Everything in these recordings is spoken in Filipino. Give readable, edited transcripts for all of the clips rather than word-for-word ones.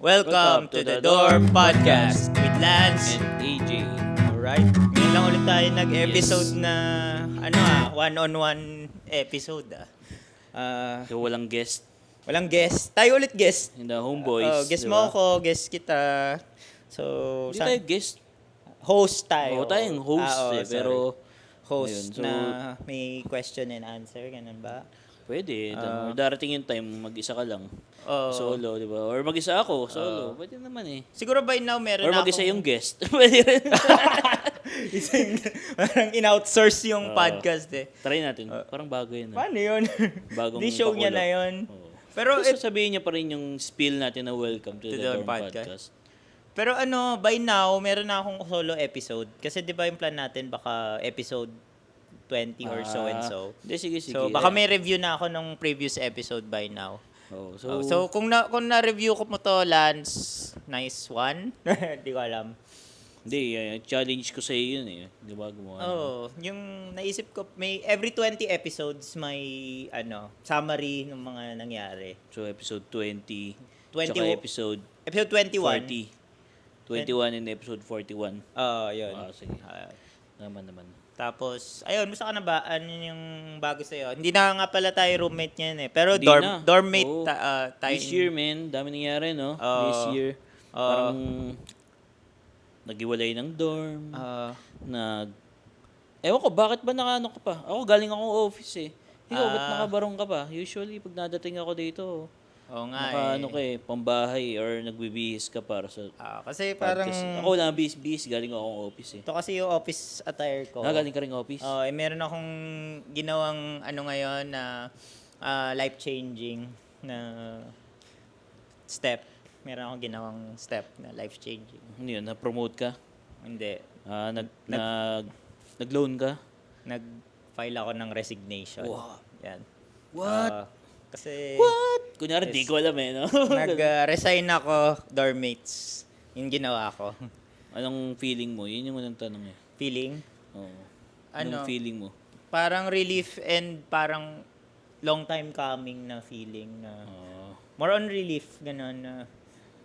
Welcome to the Dorm Podcast with Lance and AJ. Alright, ngayon lang ulit tayo nag-episode na one-on-one episode So walang guest Walang guest. Tayo ulit guest. in the homeboys. Guest diba? mo ako, guest kita. So, Hindi tayo guest. host tayo. Oo, tayong host sorry. pero host ayun, so, na may question and answer, ganun ba? pwede. Darating yung time mag-isa ka lang. Oo. Solo, di ba? Or mag-isa ako, solo. Pwede naman eh. Siguro by now meron Or na mag-isa akong- yung guest. Pwede rin. Parang in-outsource yung podcast eh. Try natin. Parang bago yun. Paano yun? Bagong Di show niya pakulo. na yun. Oo. Pero Pero sasabihin niya pa rin yung spiel natin na welcome to the Dorm Podcast. Pero by now, meron na akong solo episode. Kasi di ba yung plan natin, baka episode 20 or so and so. Hindi, sige. So, baka may review na ako ng previous episode by now. Oh, So, kung na-review ko mo to, Lance, nice one. Di ko alam. hindi, challenge ko sa iyo yun eh. Di ba gumawa? Yung naisip ko, may every 20 episodes may summary ng mga nangyari. So, episode 20, 20 tsaka episode Episode 21. 21 and episode 41. Yun. Sige. Naman. Tapos, ayun, musta ka na ba? Ano yung bago sa'yo? Hindi na nga pala tayo roommate niyan eh. Pero Hindi na. dormmate Oo. tayo. This year, man, dami nangyari, no? Oo. This year. Parang naghiwalay ng dorm. Ewan ko, bakit ba nakaano ka pa? Ako, galing akong office eh. Ikaw, ba't nakabarong ka pa? Usually, pag nadating ako dito, Oo nga nakaano ka eh, pambahay or nagbibihis ka para sa kasi parang, podcast. Ako lang, bihis, galing akong office eh. ito kasi yung office attire ko. Galing ka rin office? Meron akong ginawang ngayon na life-changing na step. Meron akong ginawang step na life-changing. Ano yun, na-promote ka? Hindi. Nag-loan ka? Nag-file ako ng resignation. Wow. Yan. What? Kasi What? Kunyari, di ko alam eh, no? nag-resign ako, dormmates. Yung ginawa ko. Anong feeling mo? Yun yung unang tanong eh. Feeling? Oo. Anong feeling mo? Parang relief and parang long time coming na feeling na more on relief, gano'n na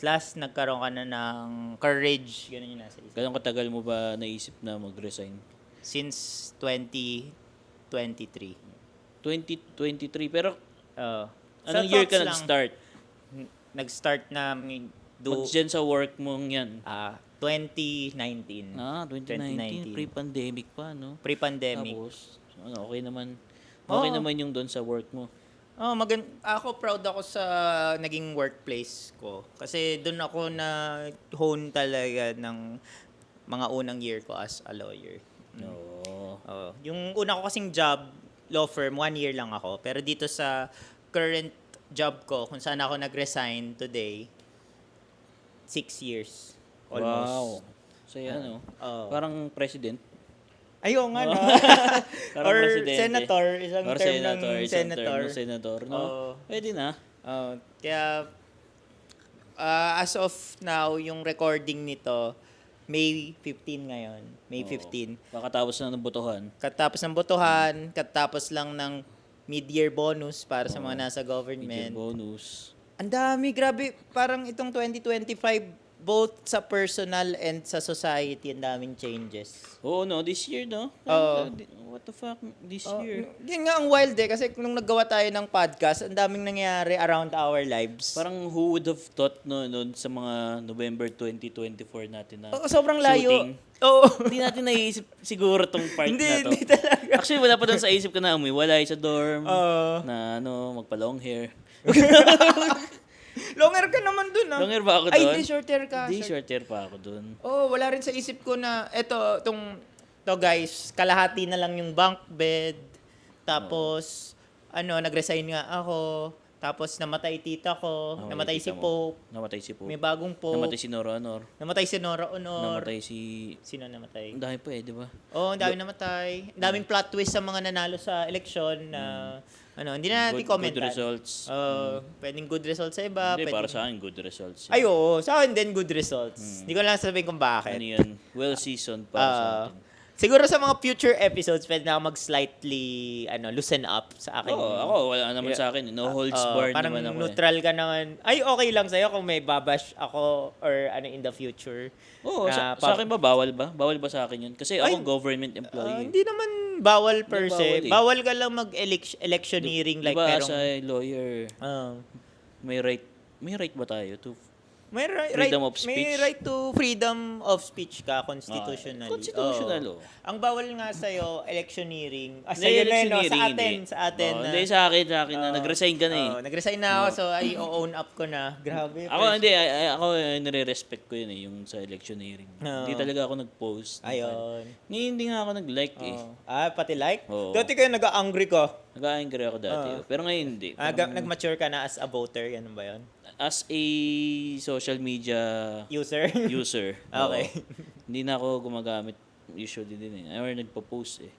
last nagkaroon ka na ng courage, gano'n yung nasa isip. Gano'ng katagal mo ba naisip na mag-resign? Since 2023. 2023, pero sa anong year ka thoughts lang. nag-start? Nag-start na Pag dyan sa work mong yan? 2019. 2019. Pre-pandemic pa, no? Pre-pandemic. Tapos, okay naman. Okay naman yung doon sa work mo. Ako proud ako sa naging workplace ko. Kasi doon ako na hone talaga ng mga unang year ko as a lawyer. Yung una ko kasing job, law firm, 1 year lang ako. Pero dito sa current job ko, kung saan ako nag-resign today, 6 years. Almost. Wow. So, yan, parang president. Ayun nga, no? Parang Or presidente. senator, isang Or term senator, ng isang senator. term ng senator, no? Pwede na. Kaya, as of now, yung recording nito, May 15 ngayon. May 15. Kakatapos na ng botohan. Katapos ng botohan, katapos lang ng mid-year bonus para sa mga nasa Mid-year government. bonus. Ang dami, grabe. Parang itong 2025, both sa personal and sa society, ang daming changes. Oo, no? This year, no? Oo. What the fuck? This year. Yun nga ang wild eh, kasi nung naggawa tayo ng podcast, ang daming nangyayari around our lives. Parang who would have thought, no, noon sa mga November 2024 natin na Sobrang layo. shooting. Oo. Hindi natin naisip siguro tong part Hindi, na to. hindi talaga. Actually, wala pa doon sa isip ko na umiwalay sa dorm, na magpa-long hair. Long hair ka naman dun, ah. Long hair ba ako Ay, doon? hindi, short hair ka. Hindi, short hair pa ako doon. Wala rin sa isip ko na, to guys, kalahati na lang yung bunk bed. Tapos, nag-resign nga ako. Tapos, namatay tita ko. Namatay si tita mo. Pope. Namatay si Pope. May bagong Pope. Namatay si Nora Honor. Namatay si Nora Honor. Namatay si... Sino namatay? Ang dami pa di ba? Ang dami namatay. Ang daming plot twist sa mga nanalo sa eleksyon na, hindi na natin comment. Good results. Pwedeng good results sa iba. Hindi, pwedeng- para sa akin, good results. Ay, oo. Sa akin din good results. Hindi ko lang sabihin kung bakit. Ano yan? Well-seasoned para sa atin. Siguro sa mga future episodes, pwede na ako mag-slightly, loosen up sa akin. Oo, ako, wala naman sa akin. No holds barred Parang naman ako. neutral ka naman. Ay, okay lang sa'yo kung may babash ako or in the future. Oo, sa akin ba, bawal ba? Bawal ba sa akin yun? Kasi ako government employee. Hindi naman bawal per Hindi se. bawal eh. Bawal ka lang mag-electioneering like diba, merong... as a lawyer, Ah. may right ba tayo to May freedom of speech? May right to freedom of speech ka constitutionally. Constitutional, Oo. Ang bawal nga sa'yo, electioneering. Hindi, Sa'yo na yun, no? electioneering, Sa atin. Oo, hindi sa akin na nag-resign ka na eh. Nag-resign na ako, so I own up ko na. Grabe. Ako hindi, ako nire-respect ko yun eh, yung sa electioneering. Hindi talaga ako nag-post. Ayun. Hindi nga ako nag-like eh. Pati like? Oo. Dati kayo nag-angry ko. Nag-angry ako dati. Pero ngayon hindi. Nag-mature ka na as a voter, yan ba yun? As a social media User? user. Okay. Hindi na ako gumagamit usually din eh. Or nagpo-post eh.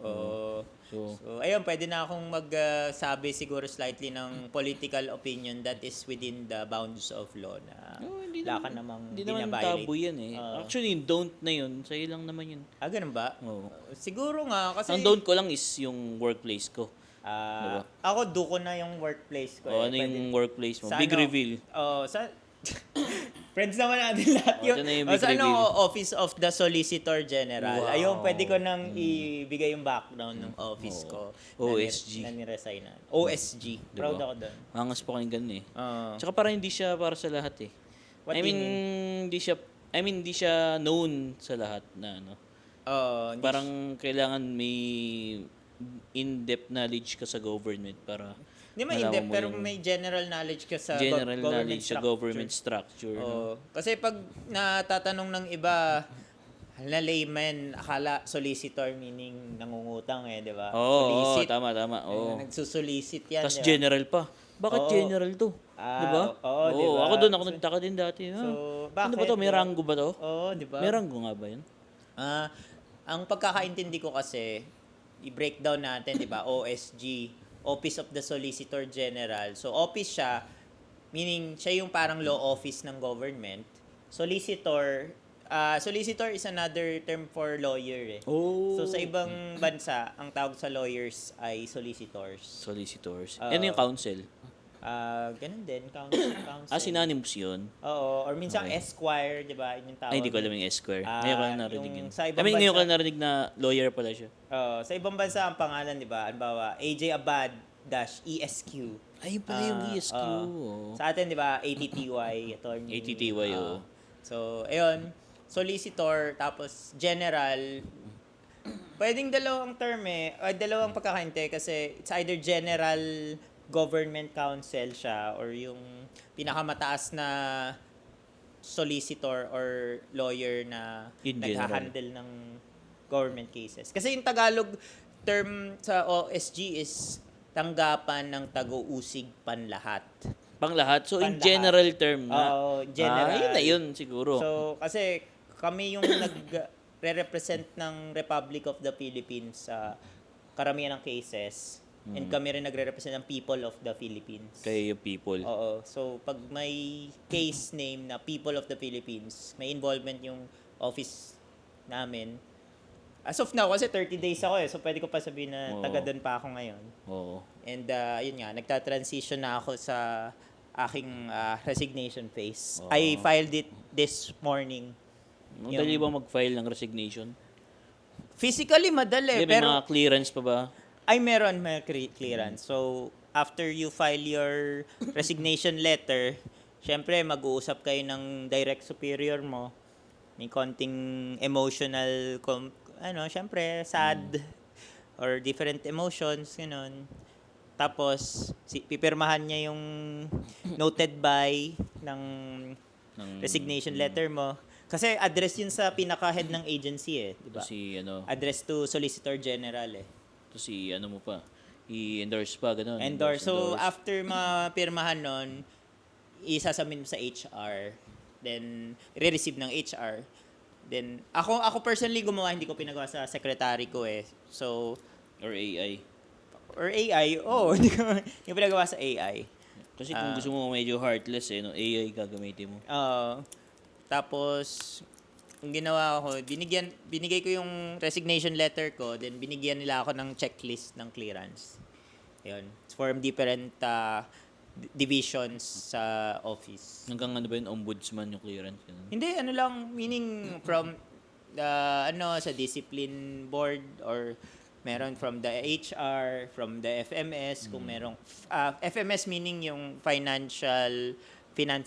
So, ayun, pwede na akong magsabi siguro slightly ng political opinion that is within the bounds of law na wala ka namang Hindi naman binabiolate. tabu yan eh. Actually, yung don't na yun, sa'yo lang naman yun. Ganun ba? Oo. Siguro nga, kasi... Ang don't ko lang is yung workplace ko. Ako, duko na yung workplace ko. Ano yung workplace mo? Sa Big ano? reveal. Sa... Friends naman natin lahat yun. ito na yung big Sa reveal. Office of the Solicitor General. Wow. Ayun, pwede ko nang ibigay yung background ng office ko. OSG. Na niresign na. OSG. Proud ako doon. Angas pa ganun eh. Oo. Tsaka parang hindi siya para sa lahat eh. What I do you mean, hindi siya known sa lahat na ano. Parang kailangan may in-depth knowledge ka sa government para Hindi man in-depth, pero may general knowledge ka sa general government knowledge sa structure. government structure. No? Kasi pag natatanong ng iba, na layman, akala solicitor meaning nangungutang di ba? Oo, tama. Oo. Nagsusolicit yan. Tapos di ba? general pa. Bakit general to? Di ba? Oo, di ba? Ako doon, ako nagtaka din dati. So, Ano bakit? ba to? May ranggo ba to? Oo, di ba? May ranggo nga ba yun? Ang pagkakaintindi ko kasi, i-breakdown natin, di ba? OSG, Office of the Solicitor General. So, office siya, meaning siya yung parang law office ng government. Solicitor is another term for lawyer eh. Oh. So, sa ibang bansa, ang tawag sa lawyers ay solicitors. Solicitors. Ano yung counsel? Ganun din, counsel. Synonymous yun. Oo, or minsan esquire, di ba? Yun yung tawag. Ay, hindi ko alam yung Esquire. Ngayon ko lang narinig yun. sa ibang Ngayon ko bansa- lang narinig na lawyer pala siya. Sa ibang bansa, ang pangalan, di ba? Halimbawa, AJ Abad-ESQ. Ay, yun pala yung ESQ. Sa atin, di ba, ATTY, attorney. ATTY, oo. So, ayun, solicitor, tapos general. Pwedeng dalawang term dalawang pagkakainte kasi it's either general government counsel siya or yung pinakamataas na solicitor or lawyer na In naghahandle ng government cases. Kasi yung Tagalog term sa OSG is tanggapan ng tago-usig panlahat. Panglahat. So, in Panlahat. general term na. Oo, general. Yun na yun siguro. So, kasi kami yung nagre-represent ng Republic of the Philippines sa karamihan ng cases. And kami rin nagre-represent ng people of the Philippines. Kayo yung people. Oo. So, pag may case name na people of the Philippines, may involvement yung office namin. As of now, kasi 30 days ako so pwede ko pa sabihin na taga doon pa ako ngayon. Oo. And yun nga, nagta-transition na ako sa aking resignation phase. I filed it this morning. Madali ba mag-file ng resignation? Physically, madali. May Pero, mga clearance pa ba? meron may clearance. So, after you file your resignation letter, syempre, mag-uusap kayo ng direct superior mo. May konting emotional, syempre, sad or different emotions, ganun. Tapos, pipirmahan niya yung noted by ng resignation letter mo. Kasi address yun sa pinaka-head ng agency di ba? Address to Solicitor General To si mo pa, i-endorse pa, gano'n. Endorse. So, after mapirmahan nun, isasamin mo sa HR. Then, re-receive ng HR. Then, ako personally gumawa, hindi ko pinagawa sa secretary ko So, or AI. hindi ko pinagawa sa AI. Kasi kung gusto mo medyo heartless, AI gagamitin mo. Tapos, ang ginawa ko, binigay ko yung resignation letter ko, then binigyan nila ako ng checklist ng clearance. Yun. It's from different divisions sa office. Hanggang ano ba yun, ombudsman yung clearance? Ganun. Hindi, ano lang, meaning from sa discipline board or meron from the HR, from the FMS, kung merong, FMS meaning yung finance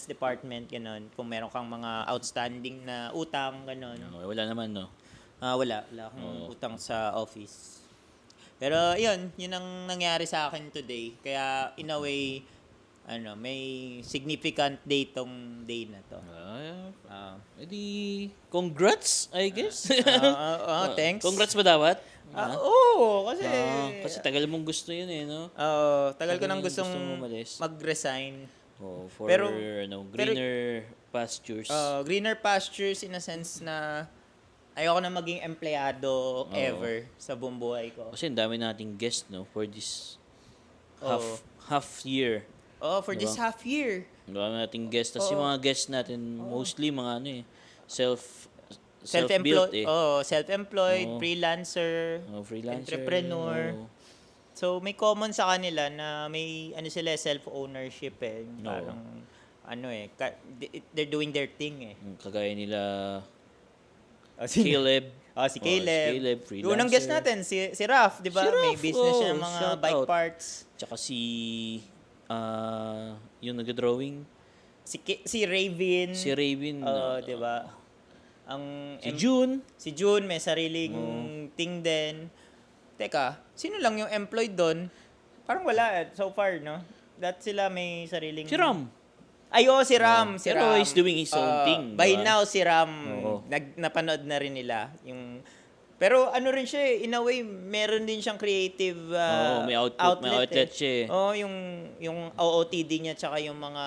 department, gano'n. Kung meron kang mga outstanding na utang, gano'n. Wala naman, no? Wala akong utang sa office. Pero yun ang nangyari sa akin today. Kaya in a way, may significant day tong day na to. Edi, congrats, I guess. Thanks. Congrats ba dapat? Kasi Kasi tagal mong gusto yun no? Tagal ko nang gustong umalis. mag-resign. For Pero greener pastures. Greener pastures in a sense na ayoko na maging empleyado ever sa buong buhay ko. Kasi ang dami nating guest, no? For this half year. For this half year. Ang dami nating guest. Tapos yung mga guests natin, mostly mga self-built Self-employed, self-employed, freelancer, freelancer, entrepreneur. So may common sa kanila na may self-ownership Parang they're doing their thing Kagaya nila si Caleb. Si Caleb. Freelancer. Yung unang guest natin, si Raf, di ba? Si Raf, May business siya ng mga shout bike out. parts. Tsaka yung nag-drawing. Si Raven. Si Raven. Di ba? Si June may sariling thing din. Teka, sino lang yung employed doon? Parang wala so far, no? Sila may sariling... Si Ram. Si Ram. Pero he's doing his own thing. By diba? now, si Ram, napanood na rin nila. Pero rin siya in a way, meron din siyang creative may outlet siya yung OOTD niya, tsaka yung mga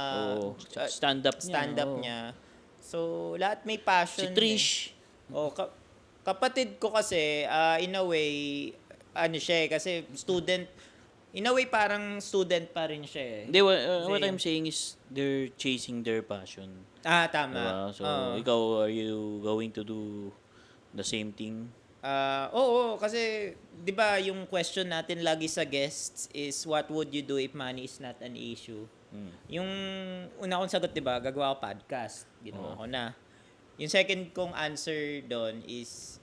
stand-up niya. So, lahat may passion. Si Trish. Kapatid ko kasi, in a way, siya kasi student, in a way parang student pa rin siya Hindi, what I'm saying is they're chasing their passion. Tama. Diba? So, ikaw, are you going to do the same thing? Oo, kasi 'di ba yung question natin lagi sa guests is what would you do if money is not an issue? Yung una kong sagot 'di ba, gagawa ko podcast. Ginawa ko na. Yung second kong answer doon is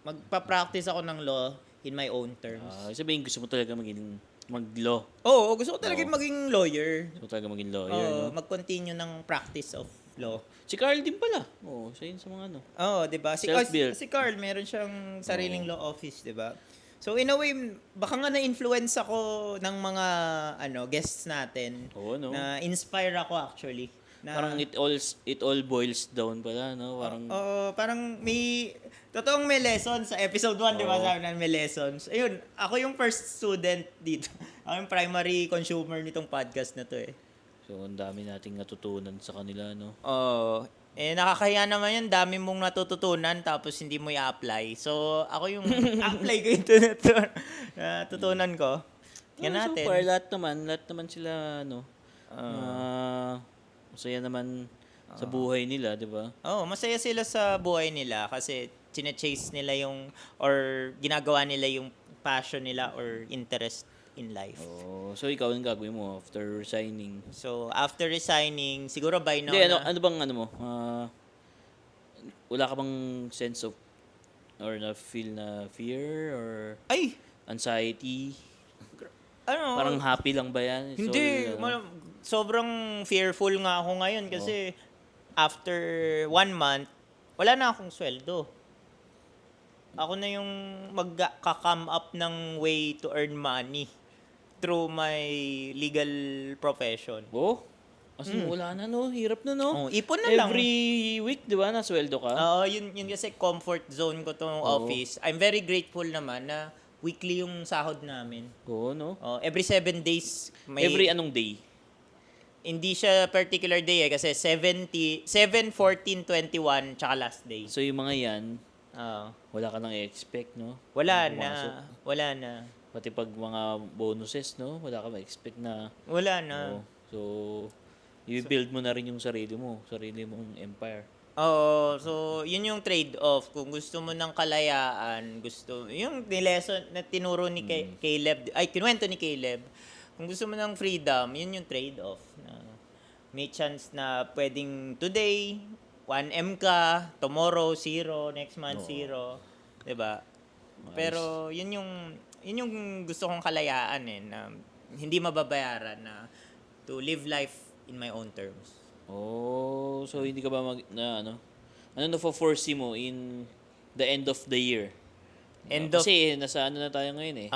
magpa-practice ako ng law in my own terms. Sabihin, gusto mo talaga mag-law. Oo, gusto ko talaga maging lawyer. Gusto mo talaga maging lawyer, no? Mag-continue ng practice of law. Si Carl din pala. Siya yun sa mga di ba? Si Carl, meron siyang sariling law office, di ba? So, in a way, baka nga na-influence ako ng mga guests natin. Na inspire ako actually. Parang it all boils down pala, no? Parang totoong may lesson sa episode 1, di ba? Sabi na may lessons. Ayun, ako yung first student dito. Ako yung primary consumer nitong podcast na to So, ang dami nating natutunan sa kanila, no? Nakakahiya naman yan. Dami mong natututunan tapos hindi mo i-apply. So, ako yung apply ko yung natutunan ko. Yan natin. So far, lahat naman sila, masaya naman sa buhay nila, di ba? Masaya sila sa buhay nila kasi chine-chase nila or ginagawa nila yung passion nila or interest in life. So ikaw ang gagawin mo after resigning? So after resigning, siguro by now ano bang mo? Wala ka bang sense of or na feel na fear or anxiety? Parang happy lang ba yan? Hindi, sobrang fearful nga ako ngayon kasi after 1 month, wala na akong sweldo. Ako na yung magka-come up ng way to earn money through my legal profession. Kasi wala na, no? Hirap na, no? Ipon na lang. Every week, di ba, nasweldo ka? Yun kasi comfort zone ko tong office. I'm very grateful naman na weekly yung sahod namin. No? Every 7 days. Every anong day? Hindi siya particular day kasi 7, 14, 21, tsaka last day. So yung mga yan, wala ka nang i-expect, no? Wala na. Pati pag mga bonuses, no? Wala ka ma-expect na. Wala na. So, i-build mo na rin yung sarili mong empire. Oo, so yun yung trade-off. Kung gusto mo ng kalayaan, yung lesson na tinuro ni Caleb, ay kinuwento ni Caleb, kung gusto mo ng freedom, yun yung trade-off. Na may chance na pwedeng today, 1M ka, tomorrow, 0, next month, Oo. 0. 'Di ba? Nice. Pero yun yung gusto kong kalayaan na hindi mababayaran na to live life in my own terms. Oh, so hindi ka ba ano na foresee mo in the end of the year? End of Kasi nasa ano na tayo ngayon eh.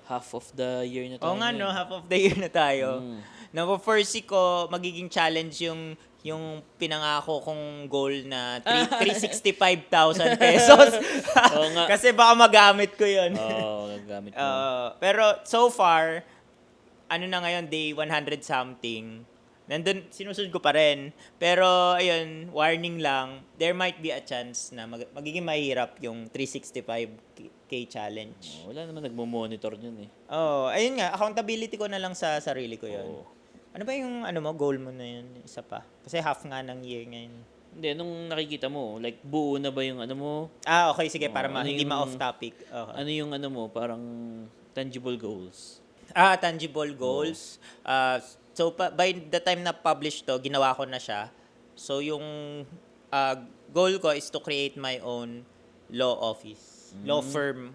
Half of the year na tayo Oo nga no, ngayon. half of the year na tayo. Mm. Napo-foresee ko magiging challenge yung pinangako kong goal na 365,000 pesos. Oo nga. Kasi baka magamit ko 'yon. Oo, gagamit mo. Pero so far, ano na ngayon, day 100 something. Nandun, sinusunod ko pa rin. Pero, ayun, warning lang, there might be a chance na magiging mahirap yung 365K challenge. Wala naman nagmo-monitor yun eh. Ayun nga, accountability ko na lang sa sarili ko yun. Oo. Ano ba yung goal mo na yun? Isa pa. Kasi half nga ng year ngayon. Hindi, nung nakikita mo, like buo na ba yung ano mo? Okay, sige, para ano hindi yung- ma-off topic. Okay. Ano yung ano mo, parang tangible goals? Tangible goals. So, by the time na publish to, ginawa ko na siya. So, yung goal ko is to create my own law office. Law firm.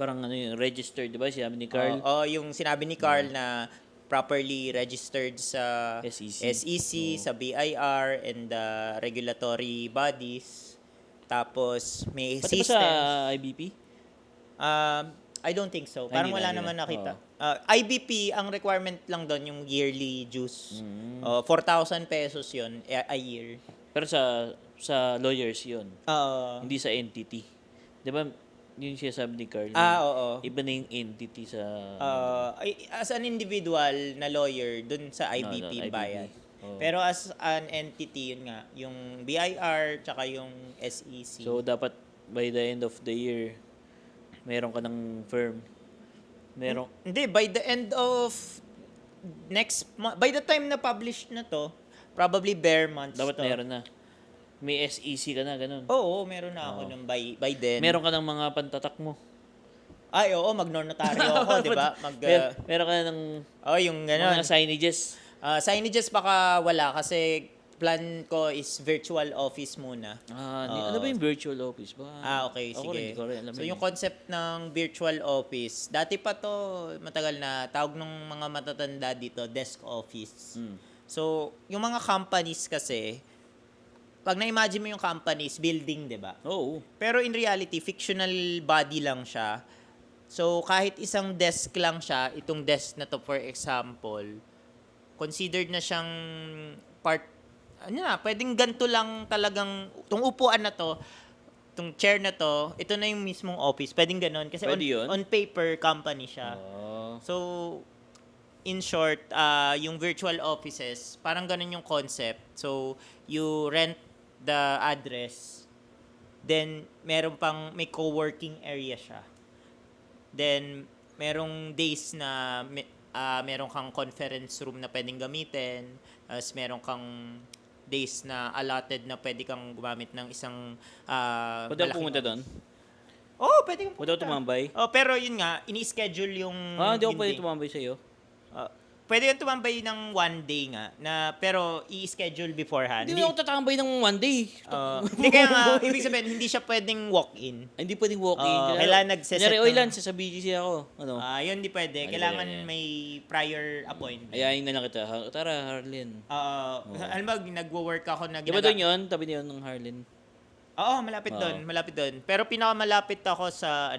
Parang ano yung registered, di ba? Sinabi ni Carl. Yung sinabi ni Carl na properly registered sa SEC. sa BIR, and the regulatory bodies. Tapos, may Pati ba sa systems. IBP? I don't think so. Ay, Parang hindi wala na. naman nakita. IBP, ang requirement lang doon yung yearly dues. 4,000 pesos yun a year. Pero sa lawyers yun. Oo. Hindi sa entity. Di ba, yun siya sabi ni Carl. Oo. Iba na yung entity sa... As an individual na lawyer, dun sa IBP IBP. bayad. Oo. Pero as an entity, yun nga, yung BIR, tsaka yung SEC. So, dapat by the end of the year, meron ka ng firm. Hindi, by the end of next month, by the time na publish na to, probably bare months Dapat to. meron na. May SEC ka na, ganun. Oo, meron na ako nun by then. Meron ka ng mga pantatak mo. Ay, oo, magnotaryo ako, di ba? Meron ka na ng Yung gano'n. mga signages. Signages baka wala kasi plan ko is virtual office muna. Ano ba yung virtual office ba? Okay, Ako sige. rin, hindi ko rin alam So, yun yung concept ng virtual office, dati pa to, matagal na, tawag ng mga matatanda dito, desk office. So, yung mga companies kasi, pag na-imagine mo yung companies, building, di ba? Oo. Pero in reality, fictional body lang siya. So, kahit isang desk lang siya, itong desk na to, for example, considered na siyang part, pwedeng ganito lang talagang, itong upuan na to, itong chair na to, ito na yung mismong office. Pwedeng ganon. Kasi Pwede yun? on paper, company siya. So, in short, yung virtual offices, parang ganun yung concept. So, you rent the address, then may co-working area siya. Then, merong days na meron kang conference room na pwedeng gamitin, as meron kang days na allotted na pwede kang gumamit ng isang Pwede ako pumunta doon? Pwede kang Pwede ako tumambay? pero yun nga, ini-schedule yung Hindi ako yung pwede day. tumambay sa'yo. Pwede yung tumambay ng one day nga, pero i-schedule beforehand. Hindi ako tatambay ng one day. Hindi kaya nga, ibig sabihin, hindi siya pwedeng walk-in. Hindi pwedeng walk-in. Kailangan nagseset Kunyari, ng- Lance, sa BGC ako. Ano? Yun di pwede. Ay, Kailangan yeah. may prior appointment. Ayayin na lang kita. Tara, Harlin. Alam mo, nagwo-work ako na Di ba doon yun? Tabi niyo ng Harlin. Oo, malapit doon, malapit doon. Pero pinakamalapit ako sa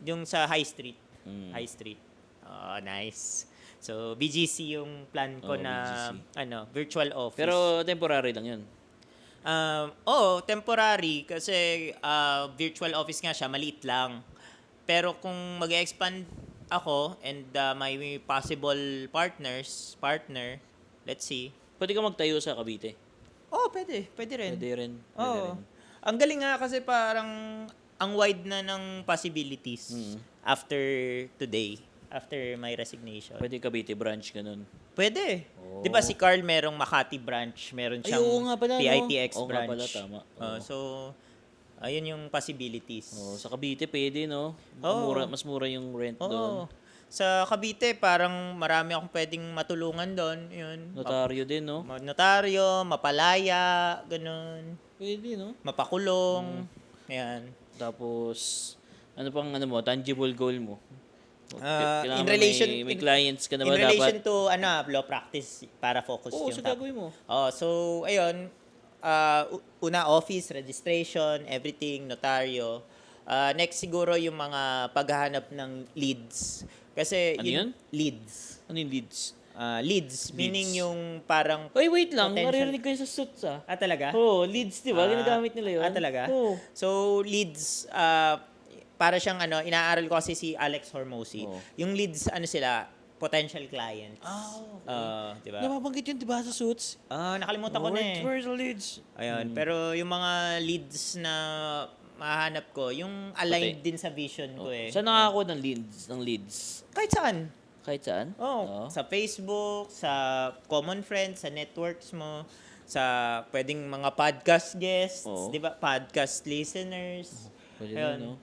yung sa High Street. High Street. Nice. So, BGC yung plan ko na BGC. virtual office. Pero temporary lang yun. Temporary kasi virtual office nga siya, maliit lang. Pero kung mag-expand ako and may possible partner, let's see. Pwede ka magtayo sa Cavite. Pwede rin. Pwede rin. Ang galing nga kasi parang ang wide na ng possibilities after today. after my resignation. Pwede Cavite branch, ganun. Pwede. Oh. 'Di ba si Carl merong Makati branch, meron Ay, siyang oo nga pala, no? PITX Oo nga branch. pala, tama. Oo. So ayun yung possibilities. Sa Cavite pwede, no? Oo. Mas mura yung rent Oo. doon. Sa Cavite, parang marami akong pwedeng matulungan doon. Yun. Notaryo din, no? Notaryo, mapalaya, ganun. Pwede, no? Mapakulong. Yan. Tapos, ano pang tangible goal mo? in Kailangan relation may clients ka na in ba relation dapat? to law practice para focus Oo, yung so gagawin mo. So ayun, una office registration, everything, notaryo. Next siguro yung mga paghahanap ng leads. Kasi Ano yun? Leads. Ano yung leads? Leads, meaning yung parang Oy, wait lang. potential- Naririnig ko yun sa suits, ah. talaga? Oo, leads, di ba? Ginagamit nila yun. Talaga? Oo. So, leads, para siyang inaaral ko kasi si Alex Hormozy. Oo. Yung leads, sila, potential clients. Okay. Di ba? Nababanggit yun, di ba, sa suits? Nakalimutan ko na eh. Where's the leads? Ayun, pero yung mga leads na mahanap ko, yung aligned din sa vision ko eh. Saan nakakakuha ng leads? Kahit saan. Kahit saan? Oh, sa Facebook, sa common friends, sa networks mo, sa pwedeng mga podcast guests, Oo. 'di ba? Podcast listeners. Pwede Ayun. rin, no?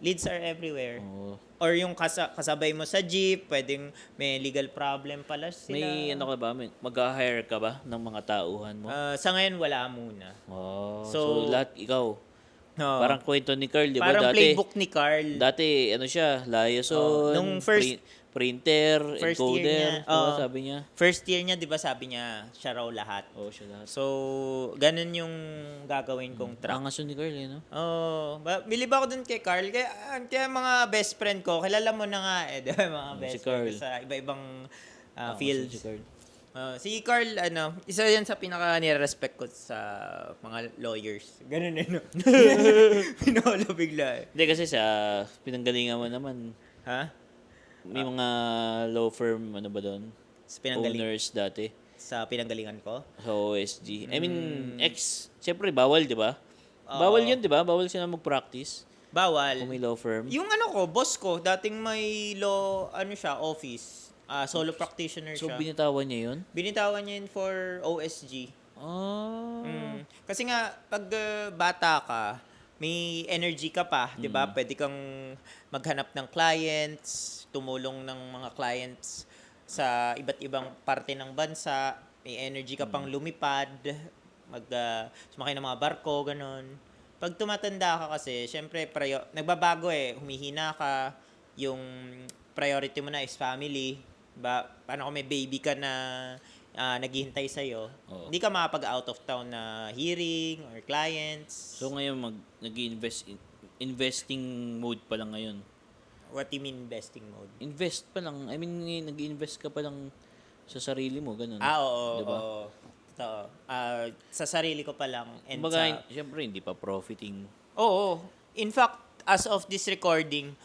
Leads are everywhere. Oo. Or yung kasabay mo sa jeep, pwedeng may legal problem pala sila. May ano ka ba? Mag-hire ka ba ng mga tauhan mo? Sa ngayon wala muna. So, lahat ikaw. Oo. Parang kwento ni Carl, di ba? Parang Dati, playbook ni Carl. Dati, siya, liaison, Nung first- printer, first year encoder, niya, diba, sabi niya. First year niya, 'di ba, sabi niya siya raw lahat. Oo, siya lahat. So, ganun yung gagawin kong track. Angas yun ni Carl, no? Bilib ako dun kay Carl. Kaya mga best friend ko, kilala mo na nga di ba, mga Si best Carl. friend ko sa iba-ibang Angas fields. yun si Carl. Si Carl, isa yan sa pinaka nire-respect ko sa mga lawyers. Ganun no? Pinolo bigla Hindi, kasi sa pinanggalingan mo naman, Ha? may mga law firm, ano ba doon? Sa Owners dati. Sa pinanggalingan ko? Sa OSG. I mean, syempre, bawal, di ba? Bawal yun, di ba? Bawal sila mag-practice Bawal. kung may law firm. Yung boss ko, dating may law, siya, office. Solo practitioner So, siya. binitawan niya yun? Binitawan niya yun for OSG. Kasi nga, pag bata ka, may energy ka pa, di ba? Pwede kang maghanap ng clients, tumulong ng mga clients sa iba't ibang parte ng bansa. May energy ka pang lumipad, sumakay ng mga barko, ganun. Pag tumatanda ka kasi, syempre, nagbabago humihina ka, yung priority mo na is family. Diba? Paano kung may baby ka na naghihintay sa'yo, hindi ka makapag-out of town na hearing or clients. So, ngayon, investing mode pa lang ngayon. What do you mean investing mode? Invest pa lang. I mean, nag-invest ka pa lang sa sarili mo, ganun. Oo. Diba? Oo. Totoo. Sa sarili ko pa lang. And Kumbaga, syempre, hindi pa profiting. Oo. In fact, as of this recording,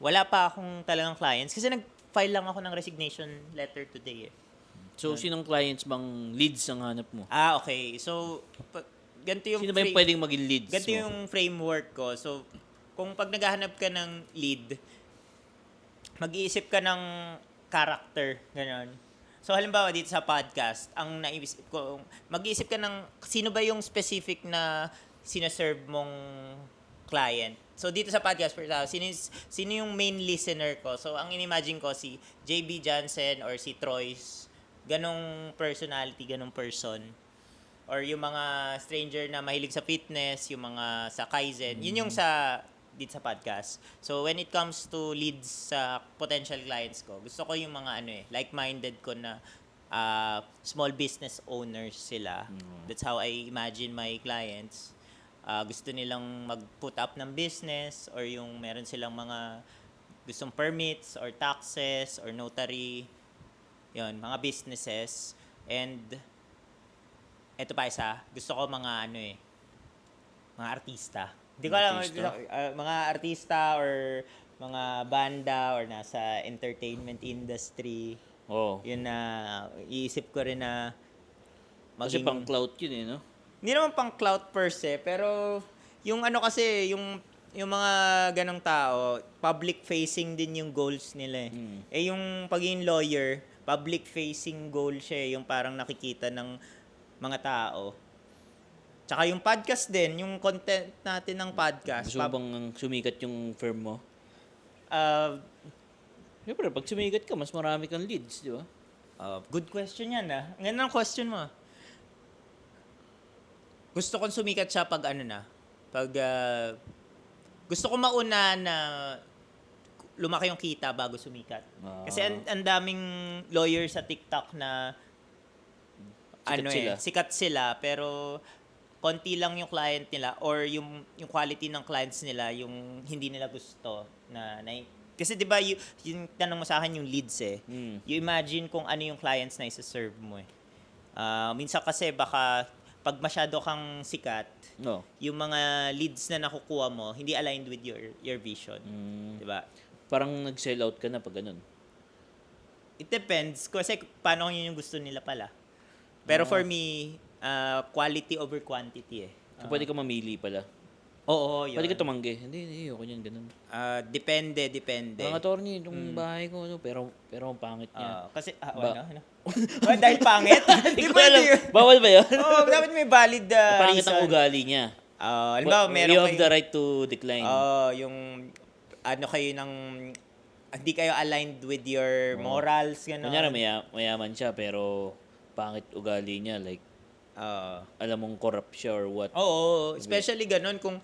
wala pa akong talagang clients. Kasi nag-file lang ako ng resignation letter today eh. So, sinong clients bang leads ang hanap mo? Okay. So, ganito yung... Sino ba yung pwedeng maging leads ganito mo? yung framework ko. So, kung pag naghahanap ka ng lead, mag-iisip ka ng character, gano'n. So, halimbawa dito sa podcast, ang naisip ko, mag-iisip ka ng sino ba yung specific na sinaserve mong client. So, dito sa podcast, sino yung main listener ko? So, ang in-imagine ko, si JB Johnson or si Troy's, ganong personality, ganong person. Or yung mga stranger na mahilig sa fitness, yung mga sa Kaizen. Yun yung dito sa podcast. So, when it comes to leads sa potential clients ko, gusto ko yung mga like-minded ko na small business owners sila. That's how I imagine my clients. Gusto nilang mag-put up ng business or yung meron silang mga gustong permits or taxes or notary. Yun, mga businesses. And eto pa isa, gusto ko mga mga artista. Hindi ko alam, mga artista or mga banda or nasa entertainment industry. Yun na, iisip ko rin na Kasi pang clout yun no? Hindi naman pang clout per se, pero yung kasi, yung yung mga ganong tao, public-facing din yung goals nila eh. Eh yung pagiging lawyer, public-facing goal siya eh, yung parang nakikita ng mga tao. Tsaka yung podcast din, yung content natin ng podcast. Gusto mo bang sumikat yung firm mo? Uh, Siyempre, pag sumikat ka, mas marami kang leads, di ba? good question yan ah. Ang ganda ng question mo. Gusto kong sumikat siya pag gusto ko mauna na lumaki yung kita bago sumikat. Kasi ang daming lawyer sa TikTok na sikat sila pero konti lang yung client nila or yung quality ng clients nila yung hindi nila gusto kasi 'di ba yung tanong mo sa akin yung leads eh. You imagine kung ano yung clients na isa-serve mo eh. Minsan kasi baka pag masyado kang sikat, yung mga leads na nakukuha mo hindi aligned with your vision, 'di ba? Parang nag-sell out ka na pag ganun. It depends kasi paano yun yung gusto nila pala. Pero for me, quality over quantity eh. So, pwede ka mamili pala. Oo, yun. Pwede ka tumanggi. Hindi, ako yan, ganun. Depende. Mga attorney, itong bahay ko, pero ang pangit niya. Kasi, ano? Dahil pangit? Hindi ko alam. Bawal ba yun? Dapat may valid pangit ang reason. ugali niya. Halimbawa, meron you have the right to decline. Yung, kayo ng, hindi kayo aligned with your morals, gano'n. Kunyari, mayaman siya, pero pangit ugali niya, like, alam mong corrupt siya or what. Oo, especially ganun kung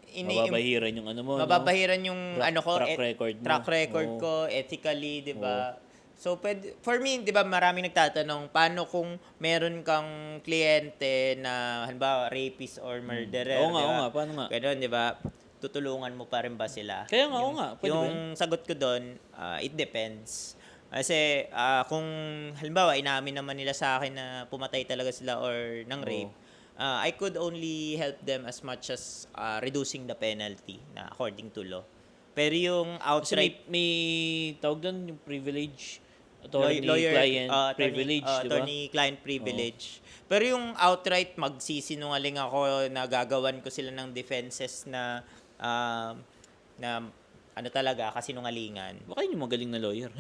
mababahiran yung ano mo, mababahiran yung track record Oo. ko ethically, 'di ba? So for me, 'di ba, maraming nagtatanong paano kung meron kang kliyente na halimbawa rapist or murderer, Oo nga, paano nga? Ganun, 'di ba? Tutulungan mo pa rin ba sila? Kaya nga, oo nga, pwede ba yung sagot ko doon, it depends. Kasi kung halimbawa inamin naman nila sa akin na pumatay talaga sila or ng rape, I could only help them as much as reducing the penalty na according to law. Pero yung outright Kasi may tawag doon yung privilege, attorney-client privilege, di ba? Attorney-client privilege. Pero yung outright magsisinungaling ako na gagawan ko sila ng defenses na ano talaga, kasinungalingan. Baka yun yung magaling na lawyer.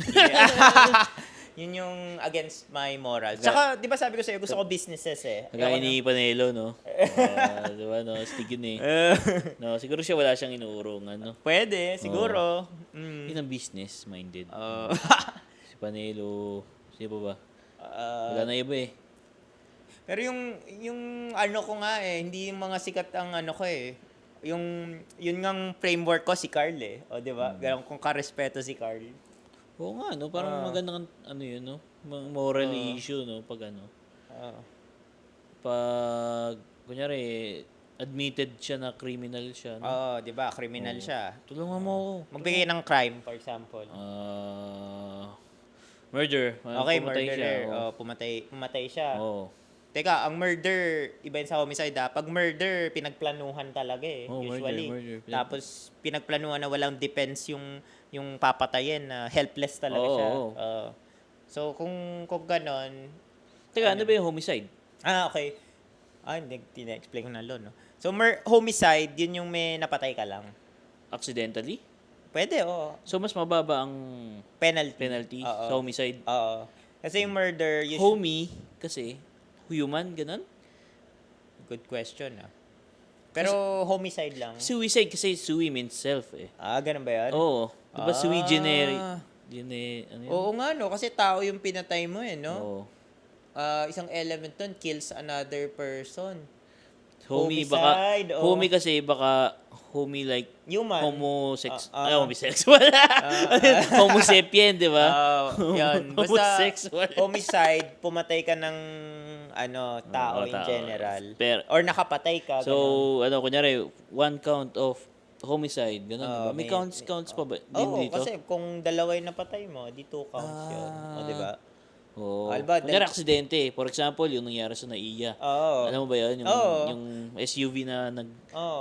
Yun yung against my morals. Tsaka, di ba sabi ko sa'yo, gusto ko businesses eh. Kagaya ni Panelo, no? Di ba, no? Stig yun eh. No, siguro siya wala siyang inuurungan, no? Pwede, siguro. Yun ang business-minded. Si Panelo, sino ba? Wala na iba eh. Pero yung ano ko nga eh, hindi yung mga sikat ang ano ko eh. Yun ngang framework ko si Carl eh. O, di ba? Ganun kung karespeto si Carl. Oo nga, no? Parang magandang ano yun, no? Moral issue, no? Pag ano. Pag, kunyari, admitted siya na criminal siya, no? Oo, di ba? Criminal siya. Tulungan mo ako. Magbigay ng crime, for example. Murder. Okay, Pumatay murderer. siya. Pumatay siya. Oo. Teka, ang murder, iba yun sa homicide ha. Pag murder, pinagplanuhan talaga eh. Usually. Murder. Tapos, pinagplanuhan na walang defense yung papatayin na helpless talaga siya. So, kung ganon. Teka, ano ba yung homicide? Okay. Hindi tina-explain ko na lo, no? So, homicide, yun yung may napatay ka lang. Accidentally? Pwede, oo. So, mas mababa ang Penalty. sa homicide? Oo. Kasi yung murder, Homie, kasi, human, ganun? Good question, Pero homicide lang. Suicide kasi sui means self eh. Ganun ba yan? Oo. Diba sui generis? Ano yun? Oo nga, no? Kasi tao yung pinatay mo no? Oo. Isang element dun, kills another person. Homicide, homie kasi baka homie like human. Homosexual. Homo sapien, di ba? Yan. Basta Homosexual. homicide, pumatay ka ng tao in general. Or nakapatay ka. So, kunyari, one count of homicide, ganun, diba? May counts pa ba? Dito? Kasi kung dalawa yung napatay mo, di 2 counts yun. Di ba? Kunyari, aksidente. For example, yung nangyari sa NAIA. Alam mo ba yun? Yung SUV na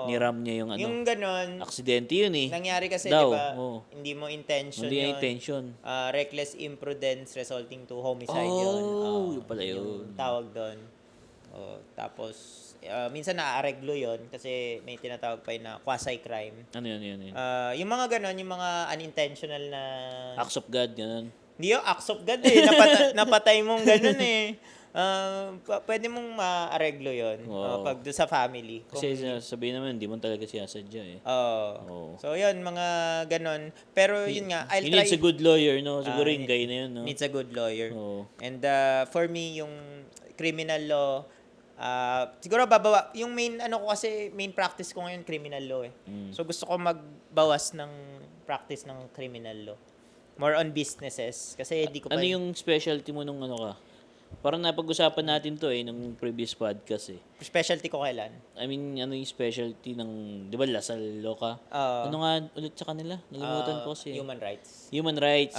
niram niya yung Yung ganon. Aksidente yun eh. Nangyari kasi, di ba? Oo. Hindi mo intention Hindi yun. intention. Reckless imprudence resulting to homicide yun. Yun pala yun. Yung tawag doon. Tapos, minsan naaareglo yon kasi may tinatawag pa yun na quasi-crime. Ano yun? Yung mga ganon, yung mga unintentional na... Acts of God, ganun. Hindi yung acts of God eh. Napatay mong ganon eh. Pwede mong maareglo yon pag doon sa family. Kasi sabihin naman, hindi mo talaga sinasadya eh. So, yun, mga ganon. Pero yun nga, He needs a good lawyer, no? Siguro yung guy na yun, no? Needs a good lawyer. And for me, yung criminal law, siguro babawa. Yung main practice ko ngayon, criminal law eh. So, gusto ko magbawas ng practice ng criminal law. More on businesses. Kasi di ko Ano yung specialty mo nung ano ka? Parang napag-usapan natin to nung previous podcast eh. Specialty ko kailan? I mean, ano yung specialty ng, di ba, Lasal Law ka? Ano nga ulit sa kanila? Nalimutan ko kasi. Human rights. Human rights.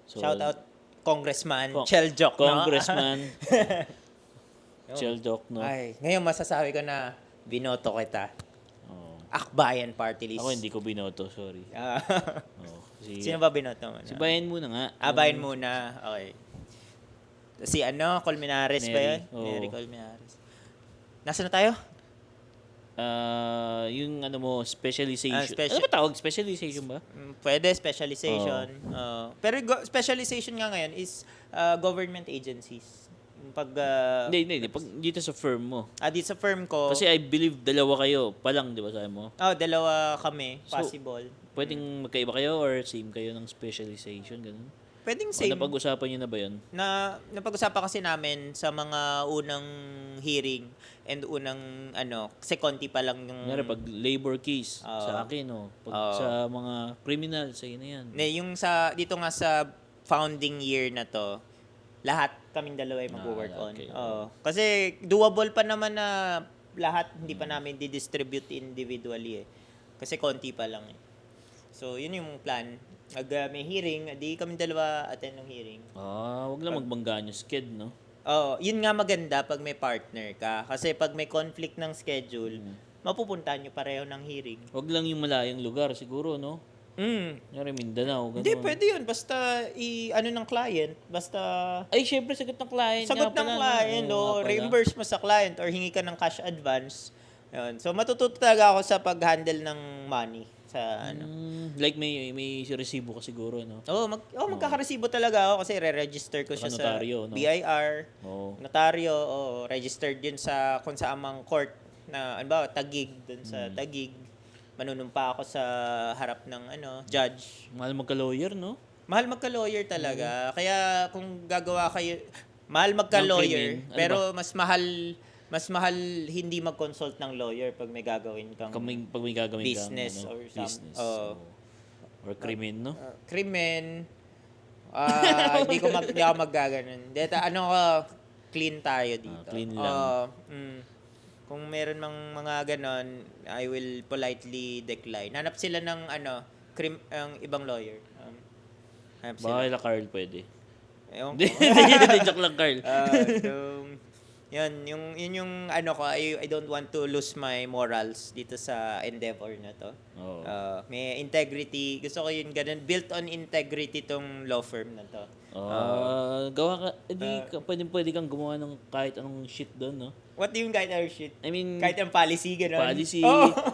So, shout out Congressman Cheljok, no? Congressman Cheljok, no? Ay, ngayon masasabi ko na binoto kita. Akbayan Party List. Ako hindi ko binoto, sorry. Sino ba binoto mo? Si Bayan muna nga. Bayan muna. Okay. Si Colmenares ba yun? Mary Colmenares. Nasaan na tayo? Yung ano mo, specialization. Ano ba tawag? Specialization ba? Pwede, specialization. Pero specialization nga ngayon is government agencies. Hindi. Pag dito sa firm mo. Dito sa firm ko. Kasi I believe dalawa kayo pa lang, di ba sabi mo? Dalawa kami. Possible. So, pwedeng magkaiba kayo or same kayo ng specialization, ganun? Pwedeng same. O napag-usapan nyo na ba yun? Napag-usapan kasi namin sa mga unang hearing and unang kasi konti pa lang yung... Ngayari, pag labor case, sa akin, pag sa mga criminal, sa'yo na yan. Yung dito nga sa founding year na to, lahat kaming dalawa ay mag-work on. Okay. Kasi doable pa naman na lahat hindi pa namin di-distribute individually eh. Kasi konti pa lang eh. So, yun yung plan. May hearing, di kami dalawa attend ng hearing. Wag lang magbanggaan yung sked, no? Yun nga maganda pag may partner ka. Kasi pag may conflict ng schedule, mapupuntahan nyo pareho ng hearing. Wag lang yung malayang lugar, siguro, no? Ngayari, Mindanao, ganun. Hindi, pwede yun. Basta, ng client. Basta... Ay, syempre, sagot ng client. Sagot ng client, reimburse mo sa client or hingi ka ng cash advance. Yun. So, matututo talaga ako sa pag-handle ng money. Like may resibo ka siguro, no? Magkakaresibo talaga ako kasi re-register ko siya notaryo, sa no? BIR. Notaryo, registered yun sa kung sa amang court na, Taguig, dun sa Taguig. Manunumpa ako sa harap ng judge. Mahal magka-lawyer, no? Mahal magka-lawyer talaga. Kaya kung gagawa kayo, mahal magka-lawyer, pero mas mahal hindi mag-consult ng lawyer pag may gagawin kang Pag may gagawin business kang, or business. Or krimen, no? Krimen. Hindi ako maggaganon. Clean tayo dito. Clean lang. Kung meron mang mga ganon, I will politely decline. Hanap sila ng ang ibang lawyer. Hanap sila. Baka kila Carl pwede. Ewan Hindi, ko. joke lang, Carl. Yun yung ko, I don't want to lose my morals dito sa endeavor na to. May integrity. Gusto ko yun ganun. Built on integrity tong law firm na to. Gawa ka, pwede kang gumawa ng kahit anong shit doon, no? What do you mean kahit anong shit? I mean, kahit ang policy, gano'n? Policy,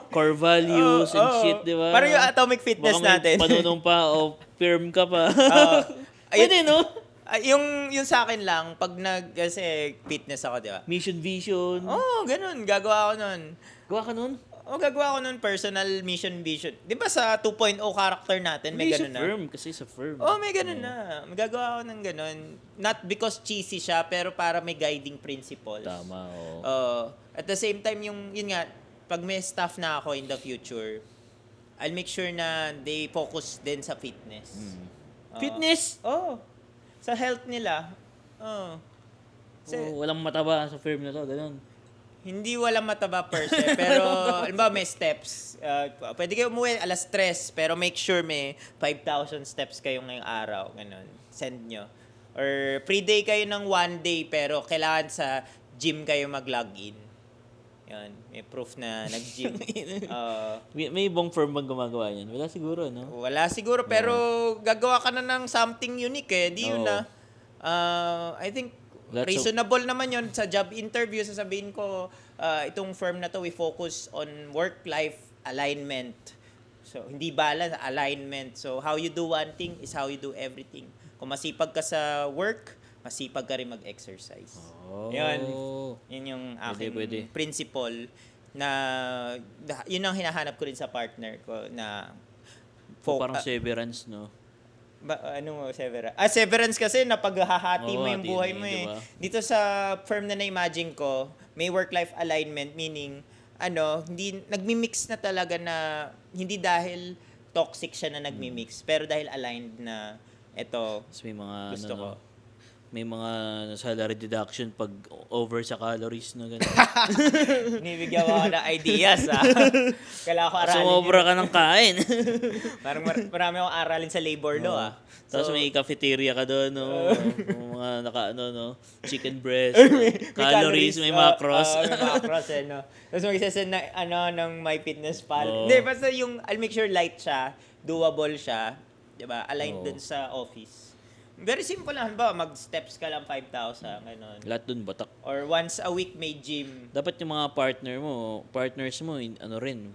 core values, and shit, di ba? Parang yung atomic fitness natin. Baka may panunong pa o firm ka pa. Pwede, no? Yung sa akin lang, kasi fitness ako, di ba? Mission, vision. Ganun. Gagawa ako nun. Gawa ka nun? Gagawa ko nun personal mission, vision. Di ba sa 2.0 character natin, may ganun na? firm, kasi sa firm. May ganun na. Magagawa ko ng ganun. Not because cheesy siya, pero para may guiding principles. Tama, At the same time, yun nga, pag may staff na ako in the future, I'll make sure na they focus din sa fitness. Fitness? Sa health nila. Walang mataba sa firm na to, ganun. Hindi walang mataba per se, pero alam may steps. Pwede kayo umuwi 3:00, pero make sure may 5,000 steps kayo ngayong araw. Ganun. Send nyo. Or pre-day kayo ng 1 day, pero kailangan sa gym kayo mag-login. Yan. May proof na nag-gym. May ibang firm bang gumagawa yan? Wala siguro, no? Wala siguro, pero gagawa ka na ng something unique eh. Di yun na. I think reasonable naman yon sa job interview. Sasabihin ko, itong firm na to, we focus on work-life alignment. So, hindi balance, alignment. So, how you do one thing is how you do everything. Kung masipag ka sa work, masipag ka rin mag-exercise. Yun yung aking principle na yun ang hinahanap ko rin sa partner ko na parang severance, no? Severance? Severance kasi napaghahati mo yung buhay mo eh. Diba? Dito sa firm na na-imagine ko, may work-life alignment, meaning, hindi, nagmi-mix na talaga na, hindi dahil toxic siya na nagmi-mix, pero dahil aligned na, eto, may mga, gusto ko. May mga salary deduction pag over sa calories na gano'n. Nibigyan mo ako ng ideas, ha? Kailangan ko aralin. Sumobra ka ng kain. Parang marami akong aralin sa labor law, ha? Tapos may cafeteria ka doon, no? Mga no? Chicken breast, calories, may macros. May macros, no? Tapos mag-send na, ng MyFitnessPal. Hindi, basta I'll make sure light siya, doable siya, diba? Aligned dun sa office. Very simple lang ba? Mag-steps ka lang 5,000, gano'n. Lahat dun batak. Or once a week may gym. Dapat yung mga partners mo,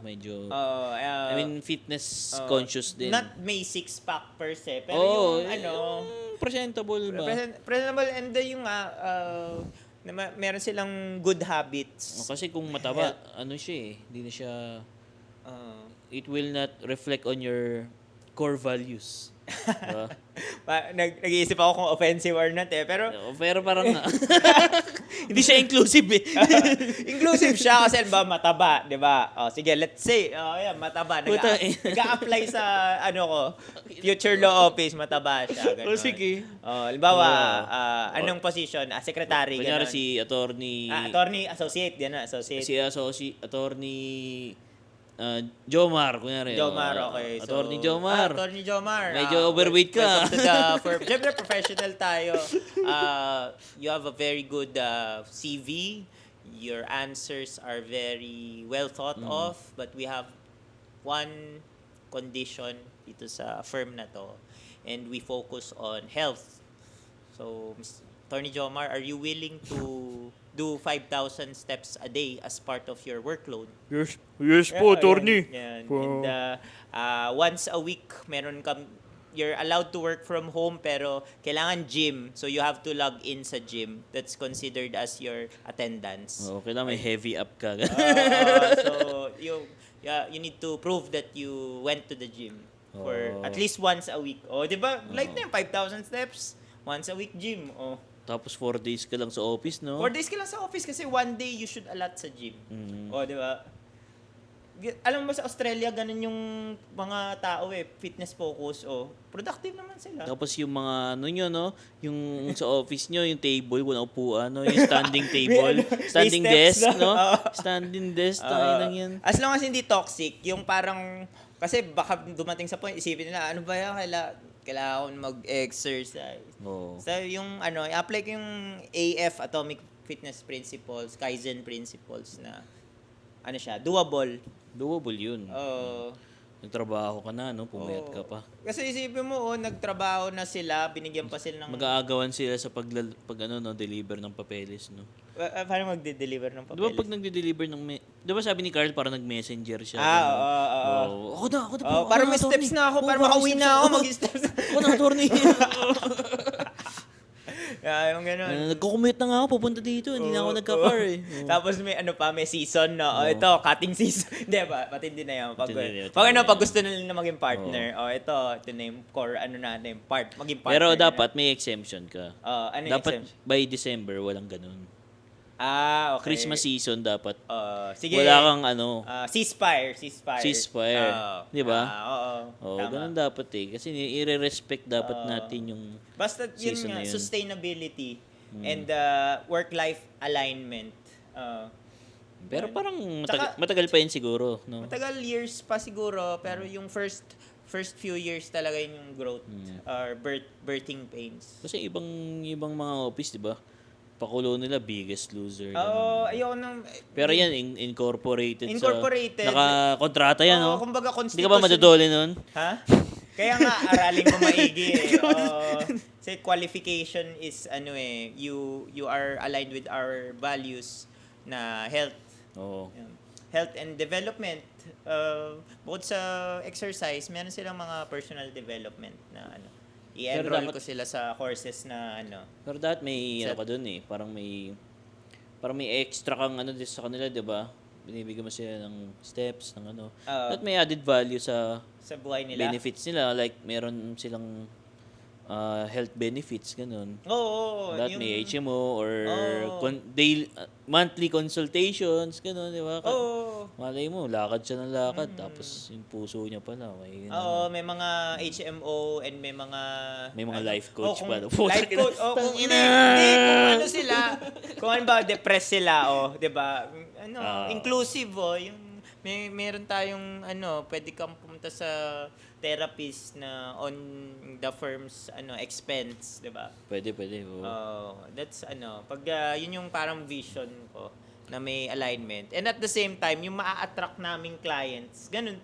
medyo, I mean, fitness conscious din. Not may six-pack per se, pero yung presentable ba? Presentable, and then yung, meron silang good habits. Kasi kung mataba, siya hindi na siya, it will not reflect on your core values. Diba? Nag-iisip ako kung offensive or not pero parang hindi siya inclusive eh. Inclusive siya kasi mataba, 'di ba? Sige, let's say, mataba, nag-a-apply sa future law office, mataba siya, ganun. Sige. Halimbawa, anong position? Secretary, ganun. Kunyari si attorney. Attorney associate, associate. Si attorney Jomar, kunyari. Jomar, okay. Attorney Jomar. Attorney Jomar. Medyo overweight ka. Welcome to the firm. Siyempre, professional tayo. You have a very good CV. Your answers are very well thought of. But we have one condition dito sa firm na to. And we focus on health. So, Attorney Jomar, are you willing to do 5,000 steps a day as part of your workload? Yes po, attorney. Yan. And once a week, you're allowed to work from home pero kailangan gym. So you have to log in sa gym. That's considered as your attendance. Kailangan may heavy up ka. So you need to prove that you went to the gym for at least once a week. Di ba? Like na 5,000 steps. Once a week gym. Tapos 4 days ka lang sa office, no? 4 days ka lang sa office kasi one day you should allot sa gym. Di ba? Alam mo sa Australia, ganun yung mga tao fitness focus, productive naman sila. Tapos yung mga, yung sa office nyo, yung table, walang upuan, yung standing table, standing desk, no? Standing desk, lang yan. As long as hindi toxic, yung parang, kasi baka dumating sa point, isipin nila, ano ba yan, kailangan mag-exercise. So yung, i-apply ko yung AF, Atomic Fitness Principles, Kaizen Principles na, siya, doable. Doable yun. Nagtrabaho ka na, pumayat ka pa. Kasi isipin mo, nagtrabaho na sila, binigyan pa sila ng... Mag-aagawan sila sa deliver ng papeles, no? Paano magde-deliver ng papeles? Di ba pag nagde-deliver di ba sabi ni Carl, parang nag-messenger siya? Oo. Ako na, para may steps na ako, para makauwi na ako, mag-steps na. Ako na, attorney. Yung gano'n. Nagko-commute na nga ako, pupunta dito. Hindi na ako nagka-car eh. Tapos may may season, no? Ito, cutting season. Hindi ba? Matindi na yan. Pag gusto na nila maging partner, ito na yung core, natin, maging partner. Pero dapat may exemption ka. Dapat exemption? By December, walang ganun. Okay. Christmas season dapat. Sige. Wala kang ceasefire. Di ba? Oo. Ganun dapat Kasi i-respect dapat natin yung basta yun nga, sustainability and work-life alignment. Pero parang matagal pa yun siguro. No? Matagal years pa siguro, pero yung first few years talaga yung growth or birthing pains. Kasi ibang mga office, di ba? Pakulo nila Biggest Loser. Ayoko nang... Pero yan, incorporated. Incorporated. Naka-kontrata yan, no? Kumbaga Hindi ka ba madodole nun? Ha? Kaya nga, aralin mo maigi eh. Say qualification is you are aligned with our values na health. Oo. Yan. Health and development. Bukod sa exercise, meron silang mga personal development na i-enroll dapat- ko sila sa courses na Pero dapat may ano ka dun eh, parang may extra kang din sa kanila, 'di ba? Binibigyan mo sila ng steps ng Dapat may added value sa buhay nila. benefits nila, like meron silang health benefits ganun. Oo. Dapat may HMO or daily monthly consultations ganun, 'di ba? Oo. Malay mo, lakad siya ng lakad tapos yung puso niya pala may Oo, may mga HMO and may mga life coach pa. Life coach. Kung hindi kung sila, kung ano ba depressed sila 'di ba? Inclusive yung meron tayong pwede kang pumunta sa therapist na on the firm's expense, 'di ba? Pwede. That's pag yun yung parang vision ko na may alignment. And at the same time, yung maa-attract naming clients, ganun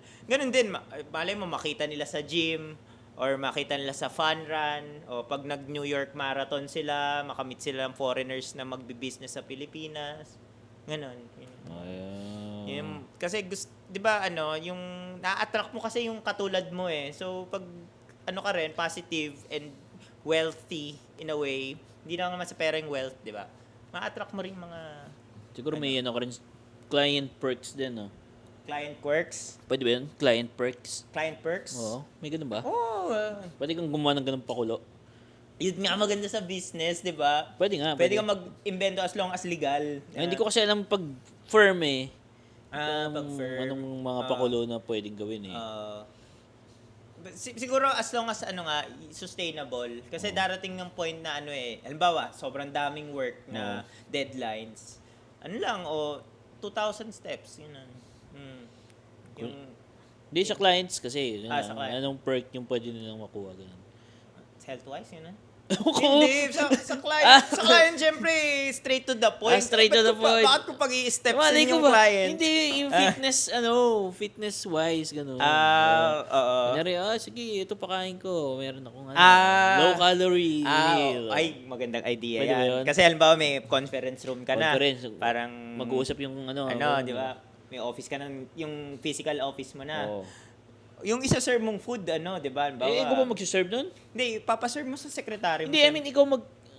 din, malay mo makita nila sa gym or makita nila sa fun run o pag nag-New York Marathon sila, makamit sila ng foreigners na magbi-business sa Pilipinas. Ganun. Kasi gusto, 'di ba yung na-attract mo kasi yung katulad mo eh. So pag ka rin positive and wealthy in a way, hindi lang naman sa pera yung wealth, 'di ba? Ma-attract mo rin mga Siguro may ka rin client perks din, no? client quirks, Pwede ba yun? Client perks? client perks. Oo. May ganun ba? Oh, Pwede kang gumawa ng ganun pakulo? yun nga maganda sa business, 'di ba? Pwede nga. Pwede kang mag-invento as long as legal. Hindi ko kasi alam pag firm eh. Pag firm. Anong mga pakulo na pwedeng gawin eh. Siguro as long as sustainable kasi darating ng point na halimbawa sobrang daming work na deadlines, 2,000 steps yun yung Hindi sa clients kasi. sa client. Anong perk yung pwede nilang makuha ganun. health-wise yun Hindi, sa client, syempre, straight to the point. Straight to the point. Bakit ko pag-i-steps Malay yung ko ba? client? Hindi, yung fitness-wise, gano'n. Oo. Kunyari, sige, ito pakain ko. Meron akong low-calorie meal. Ay, magandang idea Pwede ba yan. yun? Kasi halimbawa may conference room ka na. Parang, mag-uusap yung di ba? May office ka na, yung physical office mo na. Oo. Yung isa-serve mong food, di ba? Halimbawa, Ikaw ba mag-serve nun? Hindi, papaserve mo sa secretary mo. Hindi, I mean, ikaw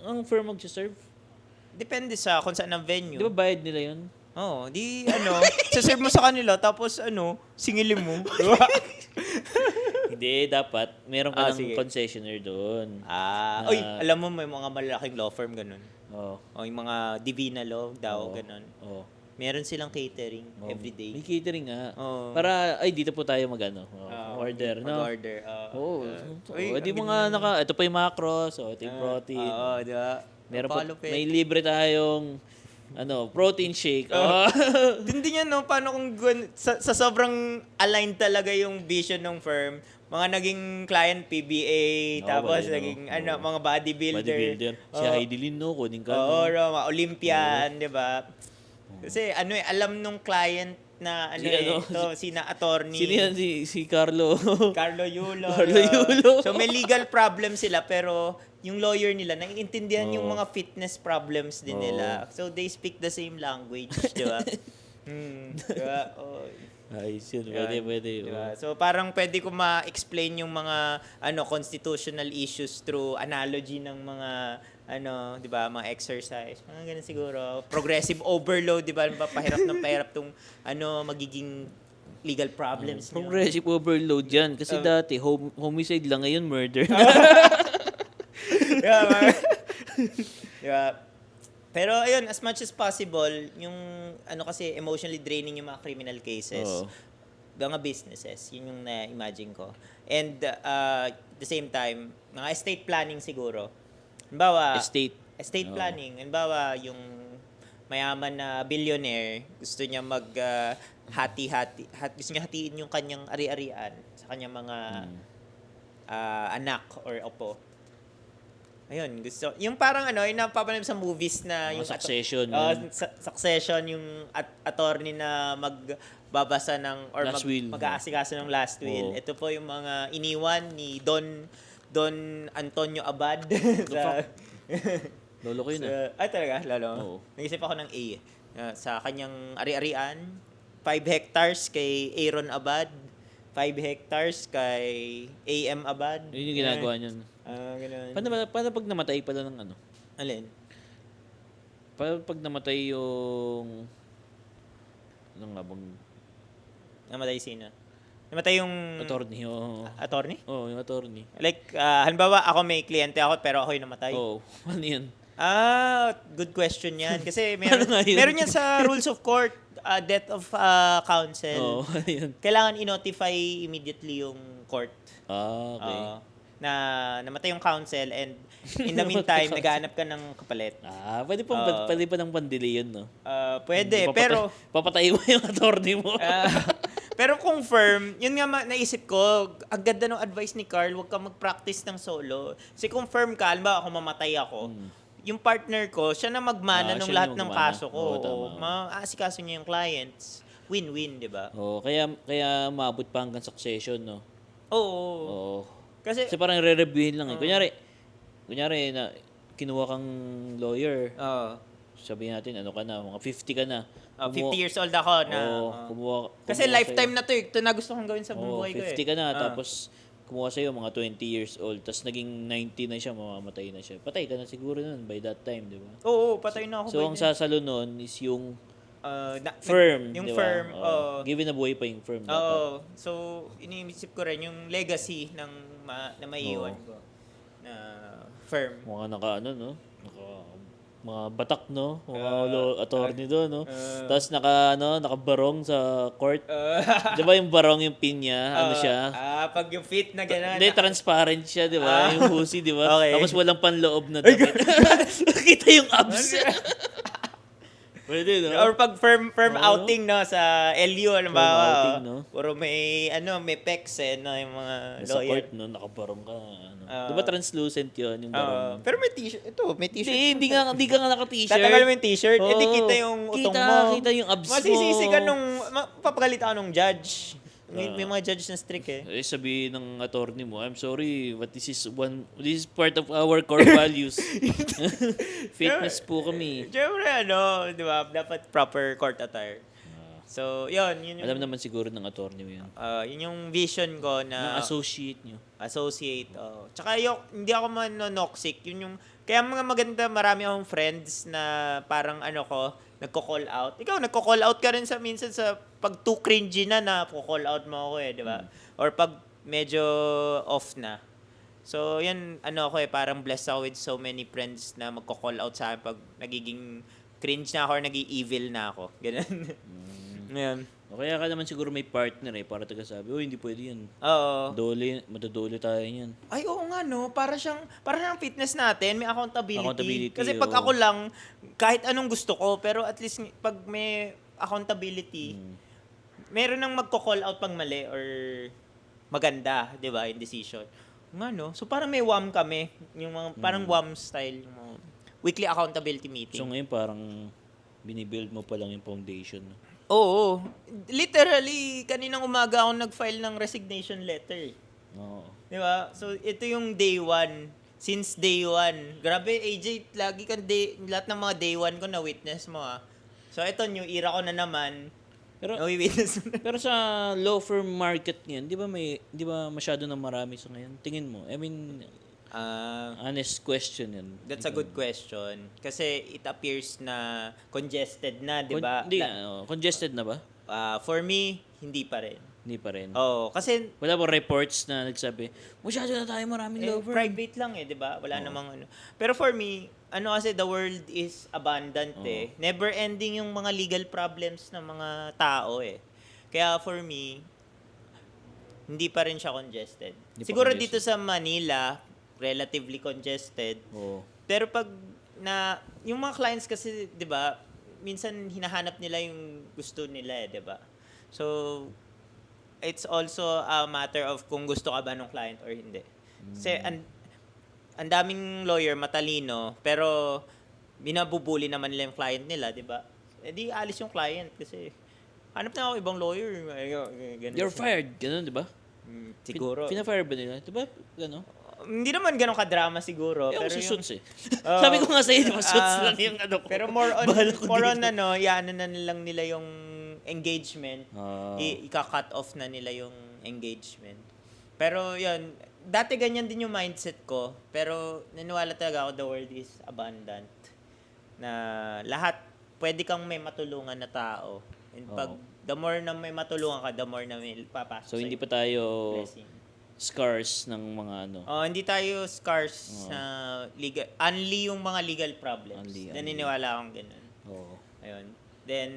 ang firm mag-serve. Depende sa kung saan ang venue. Di ba bayad nila yun? Oo, saserve mo sa kanila, tapos singilin mo. Diba? Hindi, dapat. Meron ka ng sige. concessionaire doon. Alam mo, may mga malalaking law firm, ganun. Oo. O yung mga Divina Law daw, ganun. Oo. Meron silang catering everyday. May catering nga. Oo. Para, dito po tayo order, no? Mag-order. Oo. Uy, Di ang mga ito pa yung macros, ito yung protein. Oo, diba? Meron pa, may libre tayong protein shake. Hindi niya, paano kung sa sobrang aligned talaga yung vision ng firm, mga naging client PBA, tapos naging mga bodybuilder. Si Heidi Lin, kunin ka. Oo, mga Olympian, di ba? Kasi alam nung client na sina attorney. Sino yan? Si Carlo. Carlo Yulo. Carlo Yulo. So may legal problem sila pero yung lawyer nila naiintindihan yung mga fitness problems din nila. So they speak the same language, di ba? Diba? Ayos yun. Pwede. Diba? So parang pwede ko ma-explain yung mga constitutional issues through analogy ng mga 'di ba, mga exercise. Mga ganun siguro. Progressive overload, 'di ba? Pahirap tong magiging legal problems. Progressive overload yan. Kasi dati, homicide lang, ngayon murder. Diba? Pero ayun, as much as possible, yung kasi emotionally draining yung mga criminal cases. Mga businesses, yun yung na-imagine ko. And the same time, mga estate planning siguro. Halimbawa, estate planning. Halimbawa, yung mayaman na billionaire, gusto niya gusto niya hatiin yung kanyang ari-arian sa kanyang mga anak or opo. Ayun, gusto. Yung parang yung napapanood sa movies na yung Succession. Succession, yung attorney na babasa ng or Last will. mag-aasikaso ng last will. Oo. Ito po yung mga iniwan ni Don Antonio Abad sa Lolo ko yun ay talaga, lalo. Oo. Nag-isip ako ng A. Sa kanyang ari-arian, 5 hectares kay Aaron Abad, 5 hectares kay AM Abad. Yun yung ginagawa niyan. Ganun. Paano pag namatay pala ng ano? Alin? Paano pag namatay yung... Ano nga bang... Namatay sino? Namatay yung Attorney, oo. attorney? Oo, yung attorney. Like, halimbawa, ako may kliyente ako, pero ako yung namatay. Oo, ano yan? Good question yan. Kasi meron, Ano nga yun? meron yan sa rules of court, death of counsel. Oo, ano yan? Kailangan i-notify immediately yung court. Okay. Na namatay yung counsel and in the meantime, naghahanap ka ng kapalit. Pwede pa ng pandili yun, no? Pwede, pero... Papatay mo yung attorney mo. Pero kung firm, yun nga naisip ko, ang ganda ng advice ni Carl, huwag ka mag-practice ng solo. Kasi kung firm ka, alam ba, ako mamatay ako, yung partner ko, siya na magmana ng Siya lahat yung ng magmana. kaso ko. Oo, tama. Maasikaso niya yung clients. Win-win, di ba? Oo, kaya maabot pa hanggang succession, no? Oo. Oo. Kasi, Kasi parang re-reviewin lang eh. Kunyari na kinuha kang lawyer, sabihin natin, ano ka na, mga 50 ka na. 50 years old ako na. Kumuha Kasi sa'yo. lifetime na to eh. Ito na gusto kong gawin sa Oo, buhay ko eh. 50 ka na, tapos kumuha sa'yo mga 20 years old, tapos naging 90 na siya, mamamatay na siya. Patay ka na siguro nun by that time, di ba? Oo, patay na ako. So, ang sasalo nun is yung firm. firm, Yung di ba? firm. Given na buhay pa yung firm. dapat. Oo. So, iniisip ko rin yung legacy ng na maiiwan ko. Na firm. Mga mga batak, no? Mga attorney doon, no? Tapos nakabarong sa court. Di ba yung barong yung pin niya? Ano siya? Pag yung fit na gano'n. Hindi, transparent siya, di ba? Yung husi, di ba? Okay. Tapos walang panloob na damit. Nakita yung abs. Pwede, no? Or pag firm outing no sa LU alam ba? Firm outing, no? Puro may pecs no yung mga Sa lawyer. court, no? Nakabarong ka. Di ba translucent yun, yung barong? Pero may t-shirt. Ito, may t-shirt. Hindi ka nga naka-t-shirt. Tatagal mo yung t-shirt, Oo. edi kita yung utong mo. Kita yung abs mo. Masisisi ka papagalita ka nung judge. May mga judge na strict eh. Sabihin ng attorney mo, I'm sorry, but this is part of our core values. Fitness po kami. Siyempre, di ba? Dapat proper court attire. So, yun yung... Alam naman siguro ng attorney mo yun. Yun yung vision ko na... Ng associate nyo. Associate, Tsaka hindi ako manonoxic. Yun yung... Kaya mga maganda, marami akong friends na parang nagko-call out. Ikaw, nagko-call out ka rin minsan sa pag too cringy na call out mo ako di ba? Or pag medyo off na. So, yan, parang blessed ako with so many friends na magko-call out sa akin pag nagiging cringe na ako or naging evil na ako. Ganun. Ngayon. O kaya ka naman siguro may partner para taga-sabi, hindi pwede yan. Oo. Madodole tayo yan. Ay, oo nga, no? Para siyang fitness natin, may accountability. Kasi pag oo. ako lang, kahit anong gusto ko, pero at least pag may accountability, meron nang magko-call out pang mali or maganda, di ba, yung decision. Nga, no? So, parang may WAM kami. Yung mga, parang WAM style. Yung mga weekly accountability meeting. So ngayon parang binibuild mo pa lang yung foundation. Oo. Literally, kaninang umaga ako nag-file ng resignation letter. Oo. Di ba? So, ito yung day one. Since day one. Grabe, AJ, lagi kang lahat ng mga day one ko na-witness mo, So, ito, new era ko na naman. Pero Na-witness mo na. pero sa law firm market ngayon, 'di ba masyado na marami sa ngayon? Tingin mo? I mean, honest question yan. That's a good question. Kasi it appears na congested na, di ba? Congested na ba? For me, hindi pa rin. Hindi pa rin. Oo, kasi Wala ba reports na nagsabi, masyado na tayo maraming law firm? private lang di ba? Wala namang Pero for me, kasi the world is abundant Never ending yung mga legal problems ng mga tao Kaya for me, hindi pa rin siya congested. Hindi pa Siguro congested. dito sa Manila, relatively congested. Oo. Pero pag yung mga clients kasi, 'di ba, minsan hinahanap nila yung gusto nila 'di ba? So it's also a matter of kung gusto ka ba ng client or hindi. Kasi ang daming lawyer matalino pero binabubuli naman nila yung client nila, 'di ba? Eh di alis yung client kasi hanap na ako ibang lawyer. Ganun You're siya. fired. Ganun, di ba? Siguro. Pina-fire ba nila? Di ba? Gano'n? Hindi naman ganun ka-drama siguro. Pero Pero sa yung, suits eh. Sabi ko nga sa'yo, di ba? Suits Ah, lang yung ano ko. pero more on, Bahala ko more on dito. ano na lang nila yung engagement. Ah. Ika-cut off na nila yung engagement. Pero yun, dati ganyan din yung mindset ko. Pero naniwala talaga ako the world is abundant. Na lahat, pwede kang may matulungan na tao. And pag, the more na may matulungan ka, the more na may papasok So, hindi sa'yo pa tayo blessing. scars ng mga ano. Hindi tayo scars na legal, only yung mga legal problems. Only. Naniniwala akong ganun. Oo. Ayun. Then,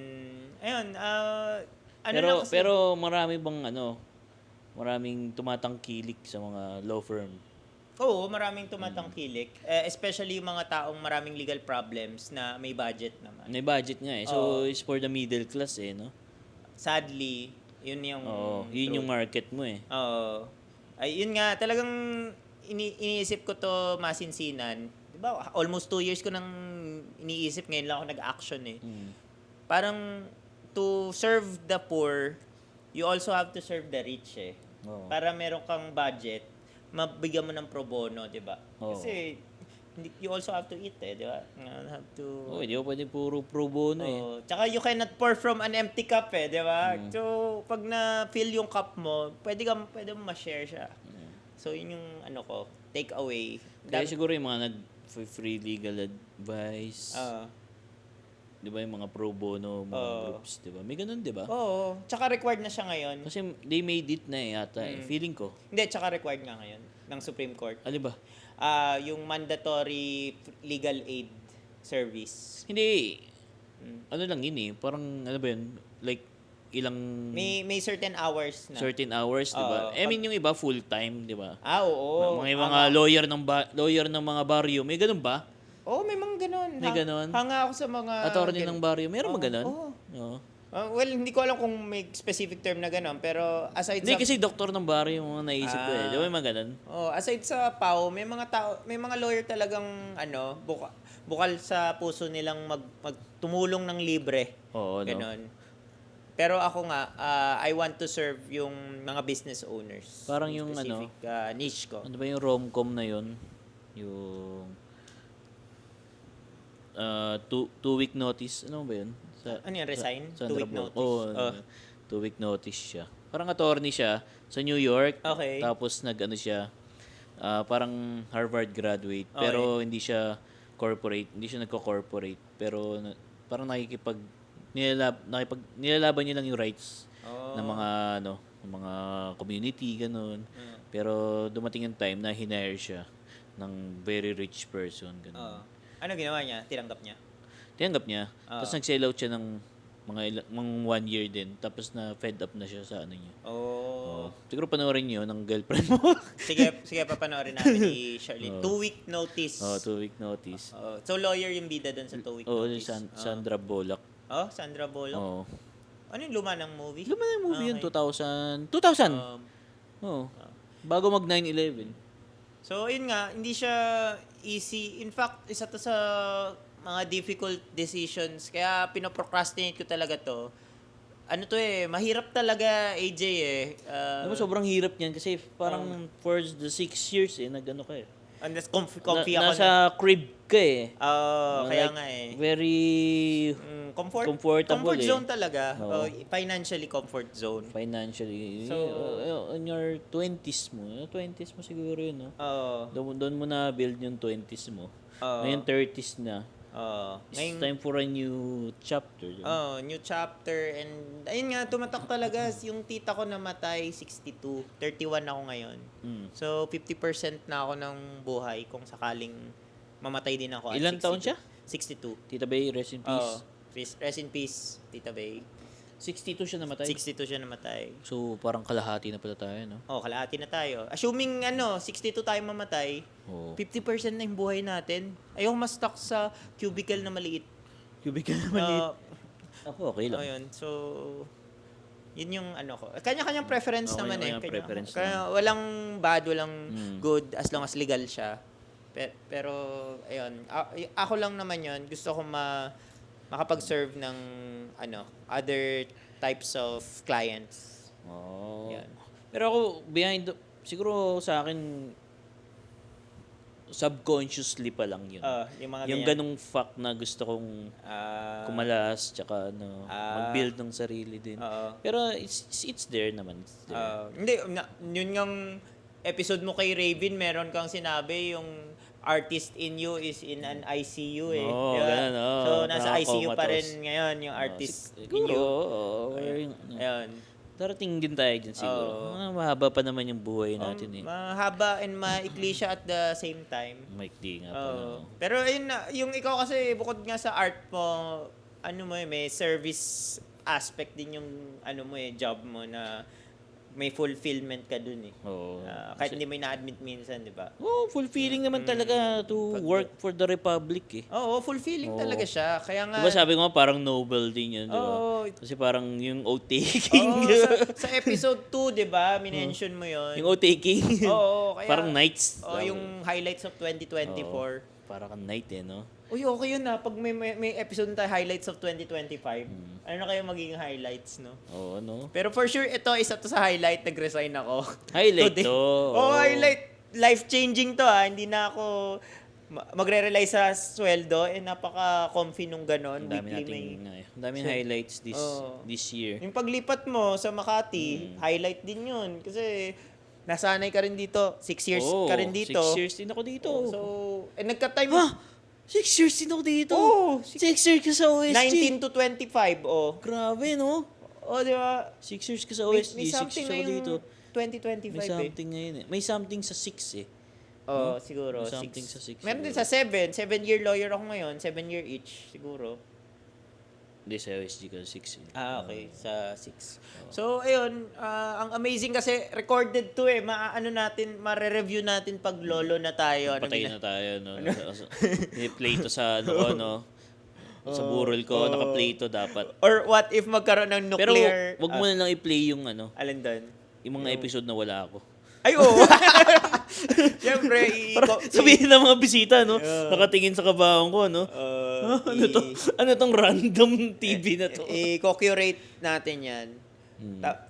ayun, ano Pero, na kasi, pero marami bang ano, maraming tumatangkilik sa mga law firm. oo, maraming tumatangkilik. Especially yung mga taong maraming legal problems na may budget naman. May budget nga eh. So, it's for the middle class eh, no? Sadly, yun yung Oo. Yun yung market mo eh. Oo. Ay, yun nga, talagang iniisip ko to masinsinan. Di ba, almost 2 years ko nang iniisip, ngayon lang ako nag-action eh. Parang, to serve the poor, you also have to serve the rich eh. Oo. Para meron kang budget, mabigyan mo ng pro bono, di ba? Oo. Kasi, you also have to eat eh, di ba? You have to... Oh, hindi ko pwede puro pro bono eh. Oh, tsaka you cannot pour from an empty cup eh, di ba? So, pag na-fill yung cup mo, pwede mo ma-share siya. So, yun yung ano ko, take away. Kaya siguro yung mga nag-free legal advice, di ba yung mga pro bono, mga groups, di ba? May ganun, di ba? Oo, tsaka required na siya ngayon. Kasi they made it na eh, yata eh. Feeling ko. Hindi, tsaka required nga ngayon ng Supreme Court. Ano ba? Yung mandatory legal aid service. Hindi. Ano lang yun eh. Parang, ano ba yun? Like, ilang May certain hours na. certain hours, di ba? I mean, yung iba full-time, di ba? Oo. Mga lawyer ng mga baryo, may ganun ba? Oo, may mga ganun. May ganun? Hanga ako sa mga... Attorney ng baryo, meron ba ganun? Oo. Oo. Well, hindi ko alam kung may specific term na gano'n, pero aside Hindi sa kasi doktor ng baryo yung mga naisip ko eh. Di ba yung mga ganun? aside sa PAO, may mga lawyer talagang bukal sa puso nilang magtumulong ng libre. Oo, no? Ganon. Pero ako nga, I want to serve yung mga business owners. Parang yung specific, niche ko. Ano ba yung rom-com na yun? Yung 2-week notice. Ano ba yun? Ano yun, resign? Sandra 2-week Bullock. notice? Oo, 2-week notice siya. Parang attorney siya sa New York. Okay. Tapos nag-ano siya, parang Harvard graduate. Pero hindi siya corporate. Hindi siya nagko-corporate. Pero parang nilalaban niya lang yung rights ng mga ng mga community ganun. Pero dumating yung time na hinire siya ng very rich person ganun. Ano ginawa niya? Tinanggap niya? Tinanggap niya. Tapos nag-sell out siya ng mga 1 year din. Tapos na fed up na siya sa ano niya. Oh. Siguro panoorin niyo ng girlfriend mo. Sige, papanoorin namin ni Charlene. 2-week notice. 2-week notice. So, lawyer yung bida doon sa 2-week notice. Sandra Bullock. Sandra Bullock. Oo. Ano yung luma ng movie? Luma na yung movie yun, Okay. 2000. Oo. Bago mag 9/11. So, yun nga, hindi siya easy. In fact, isa to sa mga difficult decisions. Kaya pinoprocrastinate ko talaga to. Ano to eh, mahirap talaga, AJ eh. Alam mo, sobrang hirap niyan kasi parang for the 6 years nag-ano ka eh. Unless comfy ako Nasa crib ka eh. kaya Like, nga eh. Very comfortable comfort eh. zone talaga. Oo. Financially comfort zone. Financially. So, in your 20s mo. 20s mo siguro yun, no? Doon mo na build yung 20s mo. Ngayon 30s na. It's time for a new chapter. New chapter. And ayun nga, tumatak talaga. Yung tita ko namatay, 62. 31 ako ngayon. So, 50% na ako ng buhay kung sakaling mamatay din ako. Ilan taon siya? 62. Tita Bay, rest in peace. Rest in peace, Tita Bay. 62 siya namatay. 62 siya namatay. So, parang kalahati na pala tayo, no? Kalahati na tayo. Assuming 62 tayo mamatay, 50% na yung buhay natin. Ayoko ma-stuck sa cubicle na maliit. Cubicle na maliit. Ako, okay lang. Ayun. So, yun yung ano ko. Kanya-kanyang preference naman eh. Kanya-kanyang preference Kaya walang bad, walang good as long as legal siya. Pero, ayun. Ako lang naman yun. Gusto ko makapag-serve ng other types of clients. Oh. Yan. Pero ako, siguro sa akin, subconsciously pa lang yun. Yung mga Yung ganyan. ganong fact na gusto kong Ah, kumalas, tsaka mag-build ng sarili din. Oo. Pero it's there naman. It's there. Hindi, yun yung episode mo kay Raven, meron kang sinabi yung artist in you is in an ICU eh. Oo, Diba? ganun, oo. So, nasa ICU pa rin Nakaka-comatose. ngayon yung artist in Siguro, you. Ayun. Ayun. Darating din tayo dyan siguro. Mahaba pa naman yung buhay natin eh. Mahaba and maikli siya at the same time. Maikli nga pa. Pero ayun na, yung ikaw kasi bukod nga sa art mo, may service aspect din yung job mo na may fulfillment ka dun eh. Oo. Kahit hindi mo na-admit minsan, di ba? Fulfilling naman talaga to work for the Republic eh. Oo, fulfilling talaga siya. Kaya nga... Diba sabi ko nga parang noble din yun, diba? Oo. Kasi parang yung oath-taking. sa episode 2, di ba? Minention mo yun. Yung oath-taking. Oo, kaya... parang knights. yung highlights of 2024. Para kang knight eh, no? Uy, okay yun na. Pag may episode tayo, highlights of 2025, ano na kayo magiging highlights, no? Oo, no? Pero for sure, isa to sa highlight. Nag-resign ako. Highlight Today. to. Oh, highlight. Life-changing to Hindi na ako magre-rely sa sweldo. Napaka-comfy nung ganon. Ang dami daming highlights this year. Yung paglipat mo sa Makati, highlight din yun. Kasi nasanay ka rin dito. 6 years ka rin dito. 6 years din ako dito. So, nagka-time. 6 years din ako dito. Oh, 6 years ka sa OSG. 19 to 25, Grabe, no? di ba? 6 years ka sa OSG, May 6 something years ako dito. 2025 May something ngayon eh. May something sa 6 eh. Siguro. May something sa 6. Meron din sa 7. 7-year lawyer ako ngayon. 7-year each, siguro. Hindi, sa OSG ka 6 eh. Okay. Sa 6. So, ayun. Ang amazing kasi recorded to eh. Mare-review natin pag lolo na tayo. Patay na tayo, no? I-play to sa, no? Sa burol ko, naka-play to dapat. Or what if magkaroon ng Pero, nuclear... wag mo na lang i-play yung, Alin doon? yung mga episode na wala ako. Ay, oo. Siyempre, Sabihin ng mga bisita, no? Nakatingin sa kabaong ko, no? Ano to? Ano tong random TV na to? I-curate natin yan.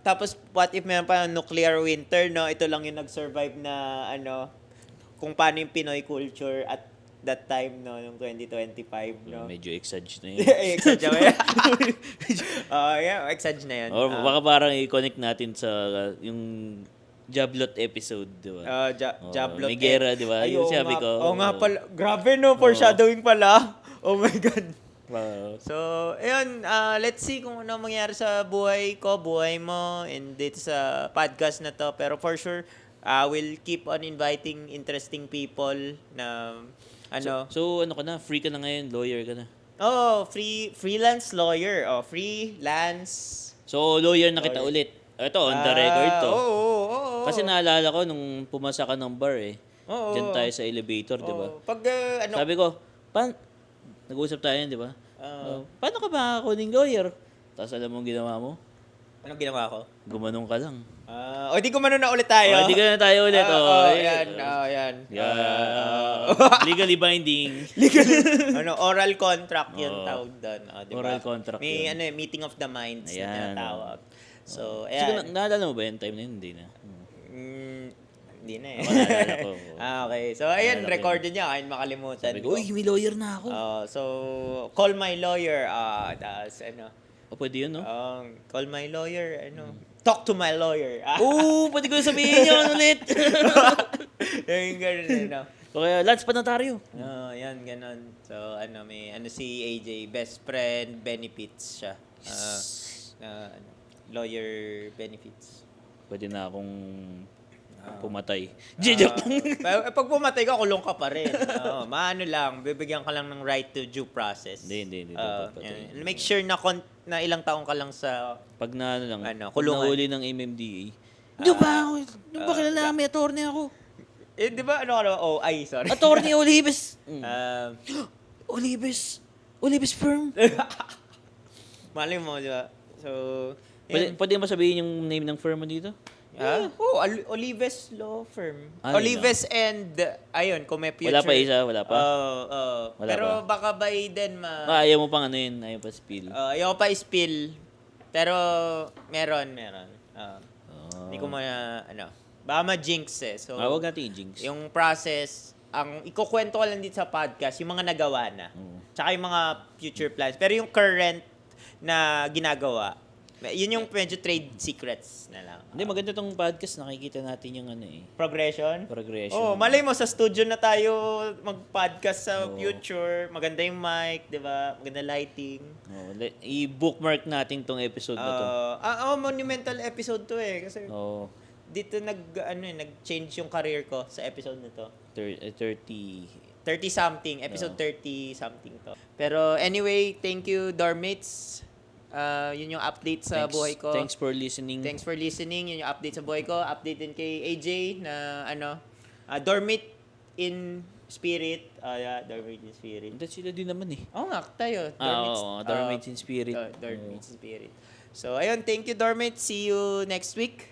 Tapos, what if meron pa ng nuclear winter, no? Ito lang yung nag-survive na, kung paano yung Pinoy culture at that time, no? Yung 2025, no? Medyo exage na yun. Exage na yan. Exage na yan. Or baka parang i-connect natin sa yung Jablot episode, di ba? Jablot. May gera, di ba? Yung sabi ko. Oo nga pala. Grabe, no? Foreshadowing pala. Oh my God. Wow. So, ayun, let's see kung ano mangyari sa buhay ko, buhay mo, and dito sa podcast na to. Pero for sure, we'll keep on inviting interesting people na, So, ano ka na? Free ka na ngayon? Lawyer ka na? freelance lawyer. Freelance. So, lawyer na kita ulit. Ito, on the record to. Oo. Kasi naalala ko nung pumasa ka ng bar eh. Oo. Diyan tayo sa elevator, di ba? Pag, Sabi ko, nag-uusap tayo, di ba? Paano ka makakuning lawyer? Tapos alam mo ang ginawa mo? anong ginawa ko? Gumanong ka lang. Di ko na ulit tayo. Di ka na tayo ulit. Yan. Legally binding. Oral contract yung tawag doon. Diba? Oral contract May yun. meeting of the minds na Ayan. tinatawag. So, Siguro, ayan. naalala mo ba yun? Time na yun? Hindi na. Hindi na eh. Ako naalala ko. Okay. So, ayan, Naalala ko recorded niya. Kahit makalimutan Sabi ko, uy, may lawyer na ako. So, call my lawyer. Pwede yun, no? Call my lawyer. Talk to my lawyer. Pwede ko sabihin yun ulit. Yung ganun, Okay, Lance Panatario. Yan, ganun. So, may si AJ, best friend benefits siya. Lawyer benefits. Pwede na akong pumatay. Joke lang. Pag pumatay ka, kulong ka pa rin. Maano lang, bibigyan ka lang ng right to due process. Hindi. Make sure na ilang taong ka lang sa Pag na, pag kulungan. nahuli ng MMDA, Di ba kilala may attorney ako? Di ba sorry. Attorney Olives. Olives firm. Mali mo, di ba? So, Pwede mo sabihin yung name ng firm mo dito? Olives Law Firm. Ay, Olives and, ayun, kung may future. Wala pa isa, wala pa. Wala Pero pa. baka by then Ayaw mo pang ano yun, ayaw pa spill. ayoko pa spill. Pero, meron. Hindi ko baka ma-jinx eh. So, Huwag natin i-jinx. yung process, ang ikukwento ko lang dito sa podcast, yung mga nagawa na. Tsaka yung mga future plans. Pero yung current na ginagawa, yun yung medyo trade secrets na lang. Hindi, maganda tong podcast. Nakikita natin yung Progression? progression. Malay mo, sa studio na tayo mag-podcast sa future. Maganda yung mic, di ba? Maganda lighting. I-bookmark natin tong episode na to. Monumental episode to eh. Kasi dito nag-change yung career ko sa episode na to. 30. 30-something. Episode 30-something to. Pero anyway, thank you, dormmates. Yun yung update sa buhay ko. Thanks for listening. Yun yung update sa buhay ko. Update din kay AJ na dormmate in spirit. Dormmate in spirit. Hindi, sila din naman eh. Oo nga, tayo. Dormmates in spirit. Dormmates in spirit. So, ayun, thank you, dormmates. See you next week.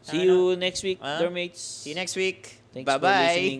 See you next week, dormmates. See you next week. Thanks for Bye-bye. listening.